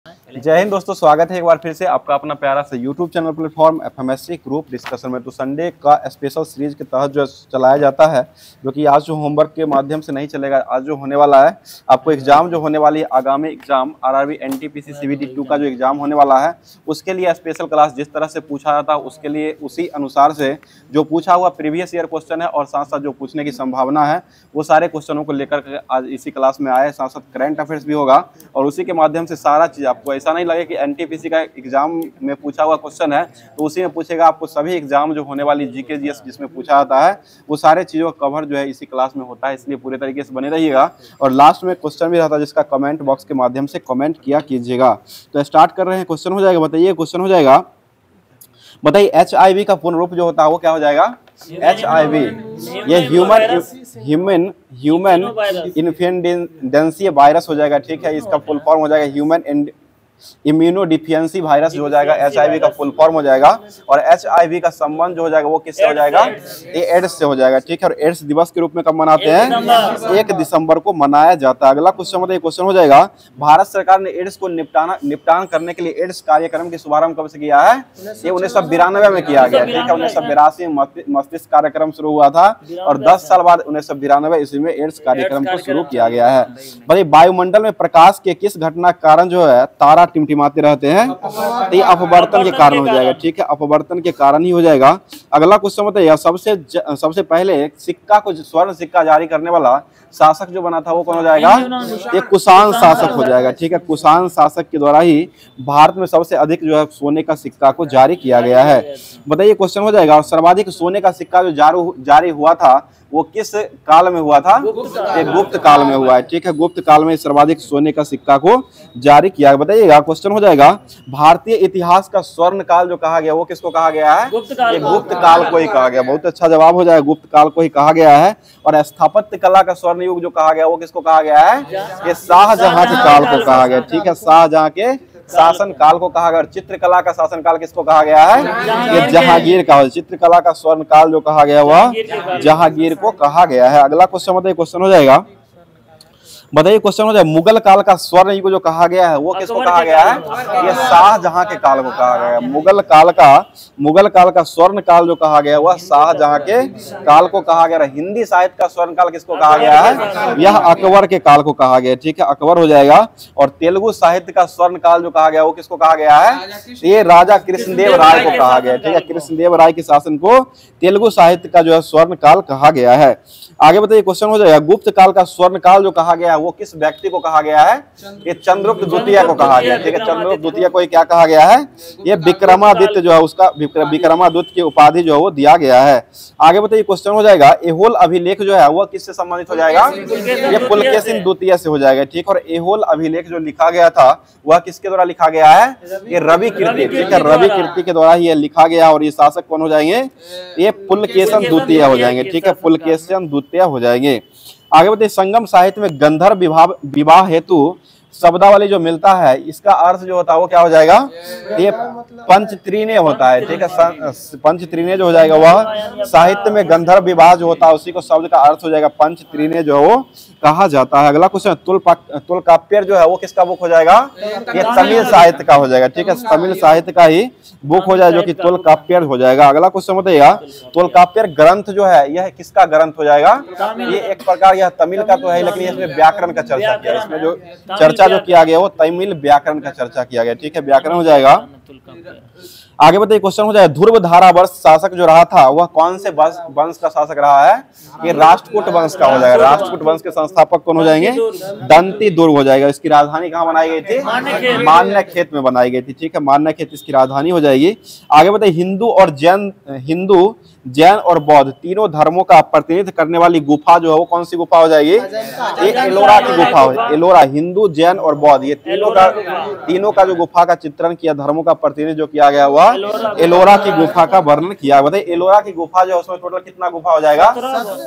जय हिंद दोस्तों, स्वागत है एक बार फिर से आपका अपना प्यारा सा YouTube channel platform FMSC group discussion में। तो संडे का स्पेशल सीरीज के तहत जो चलाया जाता है, जो कि आज जो होमवर्क के माध्यम से नहीं चलेगा, आज जो होने वाला है आपको एग्जाम जो होने वाली है, आगामी एग्जाम आरआरबी एनटीपीसी सीबीटी 2 का जो एग्जाम होने वाला है, उसके लिए स्पेशल क्लास जिस तरह से पूछा जाता है उसके लिए उसी अनुसार से जो पूछा हुआ प्रीवियस ईयर क्वेश्चन है और साथ साथ जो पूछने की संभावना है वो सारे क्वेश्चनों को लेकर आज इसी क्लास में आए। साथ साथ करंट अफेयर्स भी होगा और उसी के माध्यम से सारा चीज़ आपको ऐसा नहीं लगे कि एनटीपीसी का एग्जाम में पूछा हुआ क्वेश्चन है तो उसी में पूछेगा। आपको सभी एग्जाम जो होने वाली जीके जीएस जिसमें पूछा जाता है वो सारे चीज़ों का कवर जो है इसी क्लास में होता है, इसलिए पूरे तरीके से बने रहिएगा। और लास्ट में क्वेश्चन भी रहता है जिसका कमेंट बॉक्स के माध्यम से कमेंट किया कीजिएगा। तो स्टार्ट कर रहे हैं। क्वेश्चन हो जाएगा, बताइए क्वेश्चन हो जाएगा, बताइए HIV का पूर्ण रूप जो होता है वो क्या हो जाएगा? HIV ये ह्यूमन इन्फेंडेंसी वायरस हो जाएगा। ठीक है, इसका फुल फॉर्म हो जाएगा ह्यूमन इम्यूनोडिफिशियंसी वायरस जो हो जाएगा HIV का फुल फॉर्म हो जाएगा। और HIV का संबंध जो हो जाएगा वो किससे हो जाएगा? एड्स से हो जाएगा। ठीक है, और एड्स दिवस के रूप में कब मनाते हैं? 1 दिसंबर को मनाया जाता है। अगला क्वेश्चन बताइए, क्वेश्चन हो जाएगा, भारत सरकार ने एड्स को निपटान करने के लिए एड्स कार्यक्रम की शुभारंभ कब से किया है? ये 1992 में किया गया। ठीक है, 1982 में मस्तिष्क कार्यक्रम शुरू हुआ था और 10 साल बाद 1992 ईस्वी में एड्स कार्यक्रम को शुरू किया गया है। भाई वायुमंडल में प्रकाश के किस घटना के कारण जो है तारा टिमटिमाते रहते हैं? तो ये अपवर्तन के कारण हो जाएगा। ठीक है, अपवर्तन के कारण ही हो जाएगा। अगला क्वेश्चन बताइए, सबसे पहले सिक्का को स्वर्ण सिक्का जारी करने वाला शासक जो बना था वो कौन हो जाएगा? ये कुषाण शासक हो जाएगा। ठीक है, कुषाण शासक के द्वारा ही भारत में सबसे अधिक जो है सोने का सिक्का को जारी किया गया है। बताइए क्वेश्चन हो जाएगा, सर्वाधिक सोने का सिक्का जो जारी हुआ था वो किस काल में हुआ था? ये गुप्त काल में हुआ है। ठीक है, गुप्त काल में सर्वाधिक सोने का सिक्का को जारी किया। बताइएगा क्वेश्चन हो जाएगा, भारतीय इतिहास का स्वर्ण काल जो कहा गया वो किसको कहा गया है? ये गुप्त काल को ही कहा गया। बहुत अच्छा जवाब हो जाएगा, गुप्त काल को ही कहा गया है। और स्थापत्य कला का स्वर्ण युग जो कहा गया वो किसको कहा गया है? ये शाहजहां के काल को कहा गया। ठीक है, शाहजहां के शासन काल को कहा गया। चित्रकला का शासन काल किसको कहा गया है? ये जहांगीर का। चित्रकला का स्वर्ण काल जो कहा गया वह जहांगीर को कहा गया है। अगला क्वेश्चन बताइए, क्वेश्चन हो जाएगा, बताइए क्वेश्चन हो जाए, मुगल काल का स्वर्ण युग जो कहा गया है वो किसको कहा गया है? ये शाहजहां के काल को कहा गया है। मुगल काल का स्वर्ण काल जो कहा गया वह शाहजहां के काल को कहा गया है। हिंदी साहित्य का स्वर्ण काल किसको कहा गया है? यह अकबर के काल को कहा गया। ठीक है, अकबर हो जाएगा। और तेलुगु साहित्य का स्वर्ण काल जो कहा गया वो किसको कहा गया है? ये राजा कृष्णदेव राय को कहा गया। ठीक है, कृष्णदेव राय के शासन को तेलुगु साहित्य का जो है स्वर्ण काल कहा गया है। आगे बताइए क्वेश्चन हो जाएगा, गुप्त काल का स्वर्ण काल जो कहा गया है वो किस व्यक्ति को कहा गया है? ये चंद्रगुप्त द्वितीय को कहा गया। ठीक है, चंद्रगुप्त द्वितीय को क्या कहा गया है? ये विक्रमादित्य जो है उसका विक्रमादित्य की उपाधि जो है वो दिया गया है। आगे बताइए क्वेश्चन हो जाएगा, एहोल अभिलेख जो है वो किससे संबंधित हो जाएगा? ये पुलकेशिन द्वितीय से हो जाएगा। ठीक, और एहोल अभिलेख जो लिखा गया था वह किसके द्वारा लिखा गया है? ये रवि कीर्ति। ठीक है, रवि कीर्ति के द्वारा ही लिखा गया। और ये शासक कौन हो जाएंगे? ये पुलकेशिन द्वितीय हो जाएंगे। ठीक है, पुलकेशिन द्वितीय हो जाएंगे। आगे बताइए, संगम साहित्य में गंधर्व विवाह हेतु शब्दावली जो मिलता है इसका अर्थ जो होता है वो क्या हो जाएगा? ये पंचत्रिने होता है। ठीक है, पंचत्रिने जो हो जाएगा वह साहित्य में गंधर्व विवाह जो होता है उसी को शब्द का अर्थ हो जाएगा पंचत्रिने जो है वो कहा जाता है। अगला क्वेश्चन, तुलकाप्यर जो है वो किसका बुक हो जाएगा? ये तमिल साहित्य का हो जाएगा। ठीक है, तमिल साहित्य का ही बुक हो जाएगा जो कि तुलकाप्यर हो जाएगा। अगला क्वेश्चन बताइएगा, तुलकाप्यर ग्रंथ जो है यह किसका ग्रंथ हो जाएगा? ये एक प्रकार यह तमिल का तो है लेकिन इसमें व्याकरण का चर्चा किया, इसमें जो चर्चा जो किया गया वो तमिल व्याकरण का चर्चा किया गया। ठीक है, व्याकरण हो जाएगा। आगे बताइए क्वेश्चन हो जाएगा, ध्रुवधारा वंश शासक जो रहा था वह कौन से वंश का शासक रहा है? ये राष्ट्रकूट वंश का हो जाएगा। राष्ट्रकूट वंश के संस्थापक कौन हो जाएंगे? दंती दुर्ग हो जाएगा। इसकी राजधानी कहाँ बनाई गई थी? मान्यखेत में बनाई गई थी। ठीक है, मान्यखेत इसकी राजधानी हो जाएगी। आगे बताइए, हिंदू जैन और बौद्ध तीनों धर्मों का प्रतिनिधित्व करने वाली गुफा जो है वो कौन सी गुफा हो जाएगी? ये एलोरा की गुफा हो। एलोरा, हिंदू जैन और बौद्ध ये तीनों का जो गुफा का चित्रण किया, धर्मों का प्रतिनिधित्व जो किया गया वह एलोरा की गुफा का वर्णन किया। बताइए एलोरा की गुफा जो है उसमें टोटल कितना गुफा हो जाएगा?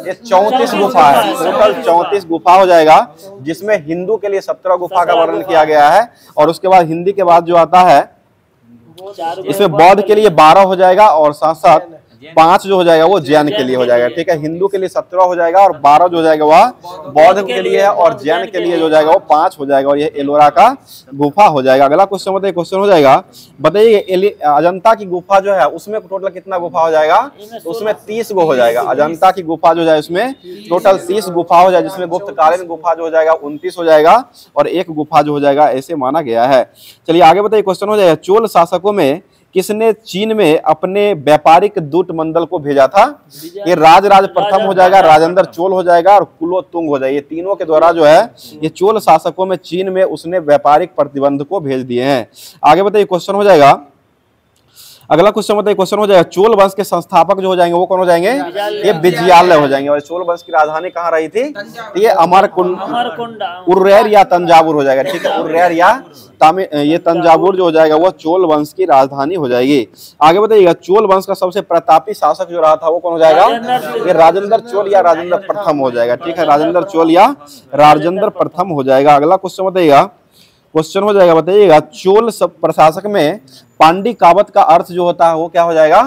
ये 34 गुफा है। टोटल 34 गुफा हो जाएगा, जिसमें हिंदू के लिए 17 गुफा का वर्णन किया गया है। और उसके बाद हिंदी के बाद जो आता है इसमें बौद्ध के लिए 12 हो जाएगा और साथ साथ 5 जो हो जाएगा वो जैन के लिए हो जाएगा, ठीक है। हिंदू के लिए 17 हो जाएगा और 12 जो हो जाएगा वह बौद्ध के लिए है, और जैन के लिए जो हो जाएगा वो 5 हो जाएगा, और ये एलोरा का गुफा हो जाएगा। अगला क्वेश्चन बताइए, क्वेश्चन हो जाएगा, बताइए अजंता की गुफा जो है उसमें टोटल कितना गुफा हो जाएगा, तो उसमें 30 गो हो जाएगा। अजंता की गुफा जो है उसमें टोटल 30 गुफा हो जाएगा, जिसमें गुप्तकालीन गुफा जो हो जाएगा 29 हो जाएगा, और एक गुफा जो हो जाएगा ऐसे माना गया है। चलिए आगे बताइए, क्वेश्चन हो जाएगा, चोल शासकों में किसने चीन में अपने व्यापारिक दूत मंडल को भेजा था? ये राजराज प्रथम हो जाएगा, राजेंद्र चोल हो जाएगा, और कुलोत्तुंग हो जाएगा। ये तीनों के द्वारा जो है ये चोल शासकों में चीन में उसने व्यापारिक प्रतिबंध को भेज दिए हैं। आगे बताइए, क्वेश्चन हो जाएगा, अगला क्वेश्चन बताइए, क्वेश्चन हो जाएगा, चोल वंश के संस्थापक जो हो जाएंगे वो कौन हो जाएंगे? ये विजयालय हो जाएंगे। और चोल वंश की राजधानी कहाँ रही थी? तो ये उर्रेर या तंजावुर हो जाएगा, ठीक है। उर्रेर या ये तंजावुर जो हो जाएगा वो चोल वंश की राजधानी हो जाएगी। आगे बताइएगा, चोल वंश का सबसे प्रतापी शासक जो रहा था वो कौन हो जाएगा? ये राजेंद्र चोल या राजेंद्र प्रथम हो जाएगा, ठीक है। राजेंद्र चोल या राजेंद्र प्रथम हो जाएगा। अगला क्वेश्चन बताइएगा, क्वेश्चन हो जाएगा, बताइएगा, चोल प्रशासक में पांडी कावत का अर्थ जो होता है वो क्या हो जाएगा?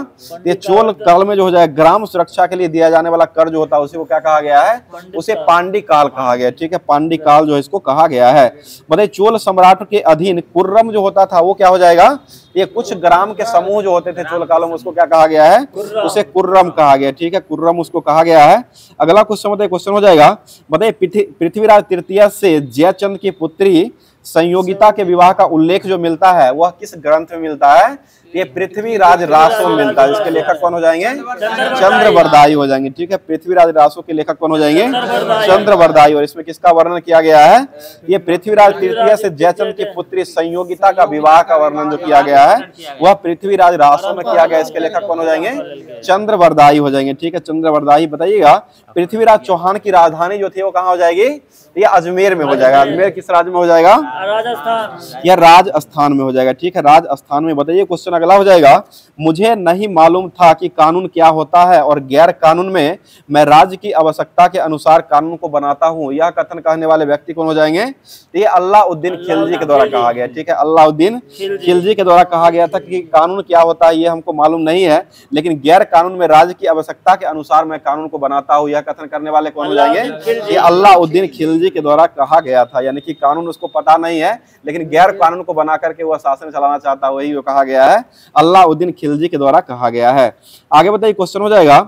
ये चोल काल में जो हो जाएगा ग्राम सुरक्षा के लिए दिया जाने वाला कर जो होता है उसे वो क्या कहा गया है? उसे पांडी काल कहा गया, ठीक है। पांडी काल जो है इसको कहा गया है। बताइए, चोल सम्राट के अधीन कुर्रम जो होता था वो क्या हो जाएगा? ये कुछ ग्राम के समूह जो होते थे चोल कालों में उसको क्या कहा गया है? उसे कुर्रम कहा गया, ठीक है। कुर्रम उसको कहा गया है। अगला क्वेश्चन बताइए, क्वेश्चन हो जाएगा, बताइए, पृथ्वीराज तृतीय से जयचंद की पुत्री संयोगिता के विवाह का उल्लेख जो मिलता है वह किस ग्रंथ में मिलता है? ये पृथ्वीराज रासो में मिलता है। इसके लेखक कौन हो जाएंगे? चंद्रवरदायी हो जाएंगे, ठीक है। पृथ्वीराज रासो के लेखक कौन हो जाएंगे? चंद्रवरदायी। और इसमें किसका वर्णन किया गया है? ये पृथ्वीराज तृतीय से जयचंद की पुत्री संयोगिता का विवाह का वर्णन जो किया गया है वह पृथ्वीराज रासो में किया गया। इसके लेखक कौन हो जाएंगे? चंद्रवरदायी हो जाएंगे, ठीक है। चंद्रवरदायी। बताइएगा, पृथ्वीराज चौहान की राजधानी जो थी वो कहाँ हो जाएगी? ये अजमेर में हो जाएगा। अजमेर किस राज्य में हो जाएगा? राजस्थान। यह राजस्थान में हो जाएगा, ठीक है, राजस्थान में। बताइए, क्वेश्चन अगला हो जाएगा, मुझे नहीं मालूम था कि कानून क्या होता है और गैर कानून में मैं राज्य की आवश्यकता के अनुसार कानून को बनाता हूँ। यह कथन कहने वाले व्यक्ति कौन हो जाएंगे? ये अल्लाउद्दीन खिलजी के द्वारा कहा गया, ठीक है। अल्लाउद्दीन खिलजी के द्वारा कहा गया था कि कानून क्या होता है ये हमको मालूम नहीं है, लेकिन गैर कानून में राज्य की आवश्यकता के अनुसार मैं कानून को बनाता हूँ। यह कथन करने वाले कौन हो जाएंगे? ये अल्लाउद्दीन खिलजी के द्वारा कहा गया था। यानी कि कानून उसको पता नहीं है, लेकिन गैर कानून को बना करके वह शासन चलाना चाहता है, वही कहा गया है, अल्लाउद्दीन खिलजी के द्वारा कहा गया है। आगे बताइए, क्वेश्चन हो जाएगा,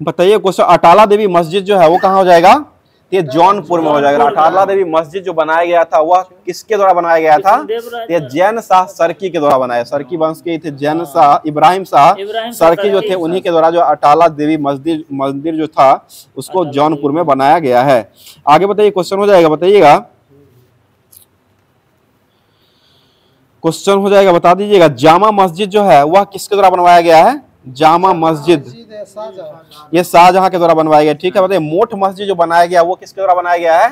बताइए क्वेश्चन, अटाला देवी मस्जिद जो है वो कहाँ हो जाएगा? ये जौनपुर में हो जाएगा। अटाला देवी मस्जिद जो बनाया गया था वह किसके द्वारा बनाया गया था? ये जैन शाह सरकी के द्वारा बनाया। सरकी वंश के थे जैन शाह, इब्राहिम शाह सरकी जो थे, उन्हीं के द्वारा जो अटाला देवी मंदिर जो था उसको जौनपुर में बनाया गया है। आगे बताइए, क्वेश्चन हो जाएगा, बताइएगा, क्वेश्चन हो जाएगा, बता दीजिएगा, जामा मस्जिद जो है वह किसके द्वारा बनवाया गया है? जामा मस्जिद ये शाहजहां के द्वारा बनवाया गया, ठीक है। बताइए, मोठ मस्जिद जो बनाया गया वो किसके द्वारा बनाया गया है?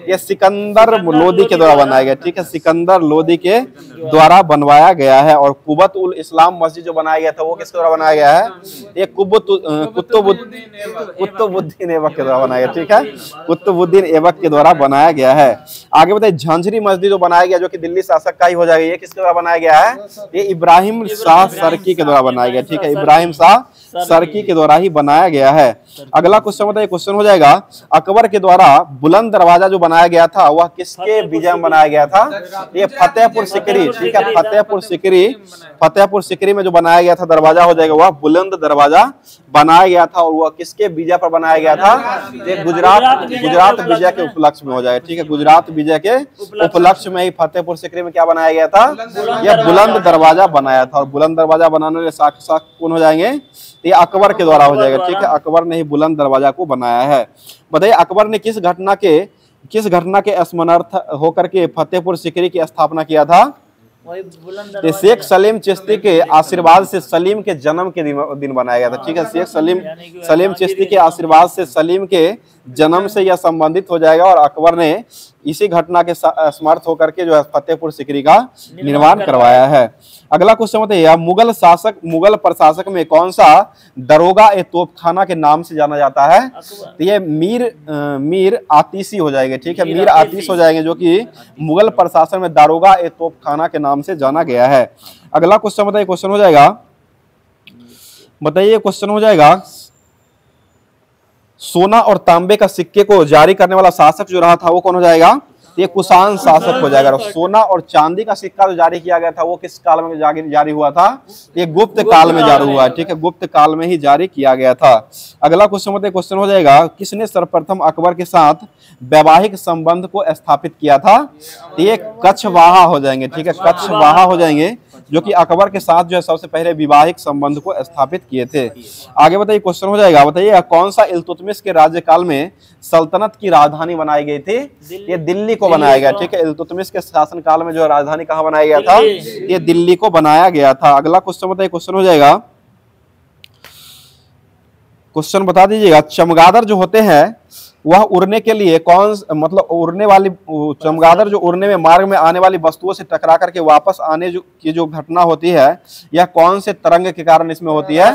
ये सिकंदर लोदी के द्वारा बनाया गया, ठीक है। सिकंदर लोदी के द्वारा बनवाया गया है। और कुबत उल इस्लाम मस्जिद जो बनाया गया था वो किसके द्वारा बनाया गया है? ये कुतुबुद्दीन ऐबक के द्वारा बनाया गया, ठीक है। कुतुबुद्दीन ऐबक के द्वारा बनाया गया है। आगे बताइए, झंझरी मस्जिद जो बनाया गया जो कि दिल्ली शासक का ही हो जाएगा, ये किसके द्वारा बनाया गया है? ये इब्राहिम शाह सरकी के द्वारा बनाया गया, ठीक है। इब्राहिम शाह सरकी के द्वारा ही बनाया गया है। अगला क्वेश्चन बताइए, क्वेश्चन हो जाएगा, अकबर के द्वारा बुलंद दरवाजा जो बनाया गया था वह किसके विजय में बनाया गया था? ये फतेहपुर सिकरी, ठीक है। फतेहपुर सिकरी में जो बनाया गया था दरवाजा हो जाएगा वह बुलंद दरवाजा बनाया गया था। और वह किसके विजय पर बनाया गया था? ये गुजरात विजय के उपलक्ष्य में हो जाएगा, ठीक है। गुजरात विजय के उपलक्ष्य में ही फतेहपुर सिकरी में क्या बनाया गया था? यह बुलंद दरवाजा बनाया था। और बुलंद दरवाजा बनाने वाले साक्षात कौन हो जाएंगे? ये अकबर के द्वारा हो जाएगा, ठीक है। अकबर ने ही बुलंद दरवाजा को बनाया है। बताइए, अकबर ने किस घटना के स्मरणार्थ होकर के फतेहपुर सिकरी की स्थापना किया था? शेख सलीम चिश्ती के आशीर्वाद से सलीम के जन्म के दिन बनाया गया था, ठीक है। शेख सलीम चिश्ती के आशीर्वाद से सलीम के जन्म से यह संबंधित हो जाएगा। और अकबर ने इसी घटना के समर्थ होकर के जो है फतेहपुर सिकरी का निर्माण करवाया है। अगला क्वेश्चन बताइए, मुगल प्रशासक में कौन सा दरोगा ए तोपखाना के नाम से जाना जाता है? तो ये मीर आतिशी हो जाएंगे, ठीक है। मीर आतिश हो जाएंगे, जो कि मुगल प्रशासन में दारोगा ए तोपखाना के नाम से जाना गया है। अगला क्वेश्चन बताइए, क्वेश्चन हो जाएगा, बताइए क्वेश्चन हो जाएगा, सोना और तांबे का सिक्के को जारी करने वाला शासक जो रहा था वो कौन हो जाएगा? ये कुषाण शासक हो जाएगा। सोना और चांदी का सिक्का जो जारी किया गया था वो किस काल में जारी हुआ था? ये गुप्त काल में जारी हुआ है, ठीक है, गुप्त काल में ही जारी किया गया था। अगला क्वेश्चन बताइए, क्वेश्चन हो जाएगा, किसने सर्वप्रथम अकबर के साथ वैवाहिक संबंध को स्थापित किया था? ये कछवाहा हो जाएंगे, ठीक है, कछवाहा हो जाएंगे, जो कि अकबर के साथ जो है सबसे पहले वैवाहिक संबंध को स्थापित किए थे। आगे बताइए क्वेश्चन हो जाएगा, बताइए कौन सा इल्तुतमिश के राज्यकाल में सल्तनत की राजधानी बनाई गई थी? ये दिल्ली को बनाया गया, ठीक है, इल्तुतमिश के शासनकाल में जो राजधानी कहाँ बनाया गया था? ये दिल्ली को बनाया गया था। अगला क्वेश्चन बताइए, क्वेश्चन हो जाएगा, क्वेश्चन बता दीजिएगा, चमगादड़ जो होते हैं वह उड़ने के लिए मतलब उड़ने वाली चमगादड़ जो उड़ने में मार्ग में आने वाली वस्तुओं से टकरा करके वापस आने की जो घटना होती है, यह कौन से तरंग के कारण इसमें होती है?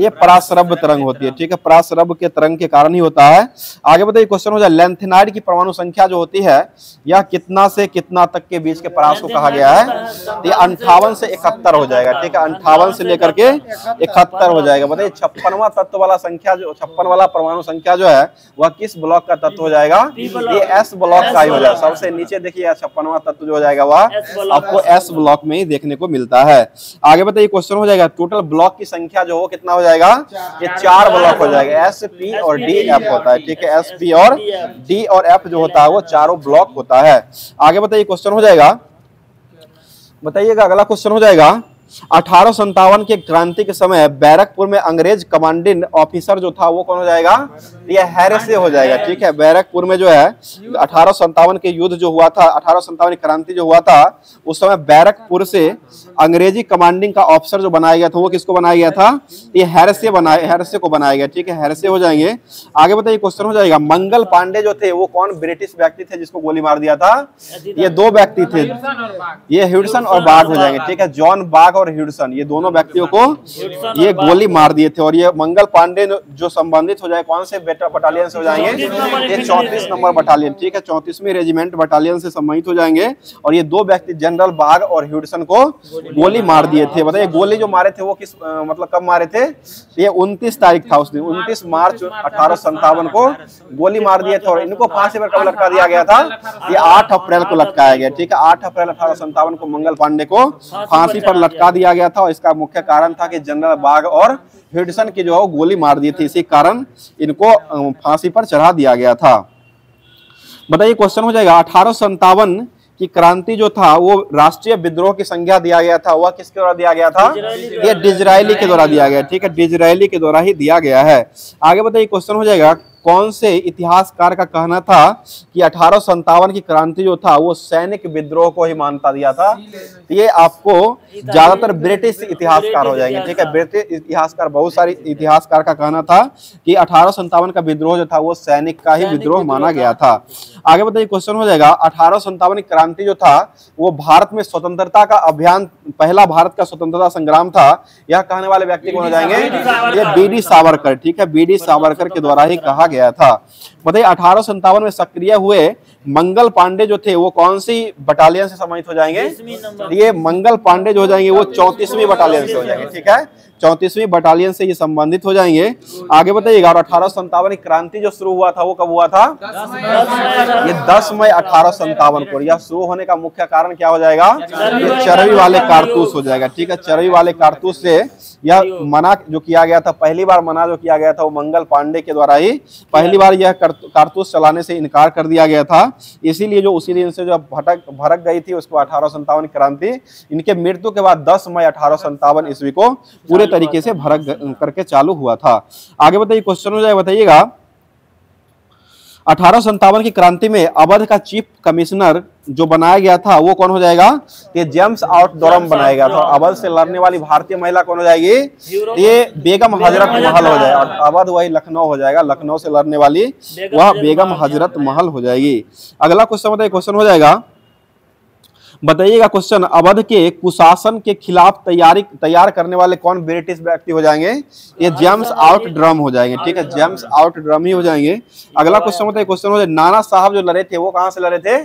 ये पराश्रव्य तरंग होती है, ठीक है, पराश्रव्य के तरंग के कारण ही होता है। आगे बताइए क्वेश्चन हो जाए, लेंथेनाइड की परमाणु संख्या जो होती है यह कितना से कितना तक के बीच के परास को कहा गया है? ये 58 से 71 हो जाएगा, ठीक है, 58 से लेकर के 71 हो जाएगा। बताइए 56वां तत्व वाला संख्या जो 56 वाला परमाणु संख्या जो है वह किस ब्लॉक का तत्व हो जाएगा? ये एस ब्लॉक का ही हो जाएगा। सबसे नीचे देखिए 56वां तत्व जो हो जाएगा वह आपको एस ब्लॉक में ही देखने को मिलता है। आगे बताइए क्वेश्चन हो जाएगा, टोटल ब्लॉक की संख्या जो हो कितना हो जाएगा? ये 4 ब्लॉक हो जाएगा, एस, पी और डी, एफ होता है, ठीक है, एस, पी और डी और एफ जो होता है वो चारों ब्लॉक होता है। आगे बताइए क्वेश्चन हो जाएगा, बताइएगा अगला क्वेश्चन हो जाएगा, 1857 के क्रांति के समय बैरकपुर में अंग्रेज कमांडिंग ऑफिसर जो था वो कौन हो जाएगा? ये हैरिस हो जाएगा, ठीक है, बैरकपुर में जो है 1857 के युद्ध जो हुआ था, 1857 की क्रांति जो हुआ था उस समय बैरकपुर से अंग्रेजी कमांडिंग का ऑफिसर जो बनाया गया था वो किसको बनाया गया था? ये हैरिस को बनाया गया, ठीक है, हैरिस हो जाएंगे। आगे बताइए क्वेश्चन हो जाएगा, मंगल पांडे जो थे वो कौन ब्रिटिश व्यक्ति थे जिसको गोली मार दिया था? ये 2 व्यक्ति थे, ये ह्यूडसन और बाग हो जाएंगे, ठीक है, जॉन बाग और ह्यूडसन, ये दोनों व्यक्तियों को ये गोली मार दिए थे। और ये मंगल पांडे जो संबंधित हो जाए कौन से बटालियन से हो जाएंगे? ये 34 नंबर बटालियन, ठीक है, 34वीं रेजिमेंट बटालियन से संबंधित हो जाएंगे। और ये 2 व्यक्ति जनरल बाग और ह्यूडसन को गोली मार दिए थे। बताइए गोली जो मारे थे वो किस मतलब कब मारे थे? ये 29 तारीख था, उस दिन 29 मार्च 1857 को गोली मार दिए थे। और इनको फांसी पर कब लटका दिया गया था? ये 8 अप्रैल को लटकाया गया, ठीक है, 8 अप्रैल 1857 को मंगल पांडे को फांसी पर लटका दिया गया था। और इसका मुख्य कारण था कि जनरल बाग और ह्यूडसन की जो है गोली मार दी थी, इसी कारण इनको फांसी पर चढ़ा दिया गया था। बताइए क्वेश्चन हो जाएगा, 1857 की क्रांति जो था वो राष्ट्रीय विद्रोह की संज्ञा दिया गया था, वह किसके द्वारा दिया गया था? ये डिज़रायली के द्वारा दिया गया, ठीक है, डिज़रायली के द्वारा ही दिया गया है। आगे बताइए क्वेश्चन हो जाएगा, कौन से इतिहासकार का कहना था कि 1857 की क्रांति जो था वो सैनिक विद्रोह को ही मान्यता दिया था? ये आपको ज्यादातर ब्रिटिश इतिहासकार हो जाएंगे, ठीक है, ब्रिटिश इतिहासकार, बहुत सारे इतिहासकार का कहना था कि 1857 का विद्रोह जो था वो सैनिक का ही विद्रोह माना गया था। आगे बताइए क्वेश्चन हो जाएगा, 1857 की क्रांति जो था वो भारत में स्वतंत्रता का अभियान, पहला भारत का स्वतंत्रता संग्राम था, यह कहने वाले व्यक्ति कौन हो जाएंगे? ये बी.डी. सावरकर, ठीक है, बी.डी. सावरकर के द्वारा ही कहा गया था। बताइए 1857 में सक्रिय हुए मंगल पांडे जो थे वो कौन सी बटालियन से सम्मानित हो जाएंगे? ये मंगल पांडे जो हो जाएंगे वो 34वीं बटालियन से हो जाएंगे, ठीक है, 34वीं बटालियन से ये संबंधित हो जाएंगे। आगे बताइएगा, और 1857 की क्रांति जो शुरू हुआ था वो कब हुआ था? ये 10 मई 1857 को। यह शुरू होने का मुख्य कारण क्या हो जाएगा? ये चरबी वाले कारतूस हो जाएगा, ठीक है, चरबी वाले कारतूस से यह मना जो किया गया था, पहली बार मना जो किया गया था वो मंगल पांडे के द्वारा ही पहली बार यह कारतूस चलाने से इनकार कर दिया गया था। इसीलिए जो उसी दिन से जो भड़क गई थी उसको 1857 क्रांति, इनके मृत्यु के बाद 10 मई 1857 ईस्वी को पूरे तरीके से भड़क करके चालू हुआ था। आगे बताइए क्वेश्चन हो जाए, बताइएगा 1857 की क्रांति में अवध का चीफ कमिश्नर जो बनाया गया था वो कौन हो जाएगा? ये जेम्स आउटडोरम बनाया गया था। अवध से लड़ने वाली भारतीय महिला कौन हो जाएगी? ये बेगम हजरत महल हो जाएगा। अवध वही लखनऊ हो जाएगा, लखनऊ से लड़ने वाली वह बेगम हजरत महल हो जाएगी। अगला क्वेश्चन बताइए, क्वेश्चन हो जाएगा बताइएगा क्वेश्चन, अवध के कुशासन के खिलाफ तैयार करने वाले कौन ब्रिटिश व्यक्ति हो जाएंगे? ये जेम्स आउट ड्रम हो जाएंगे, ठीक है, जेम्स आउट ड्रम ही हो जाएंगे। अगला क्वेश्चन बताइए, क्वेश्चन हो जाए, नाना साहब जो लड़े थे वो कहां से लड़े थे?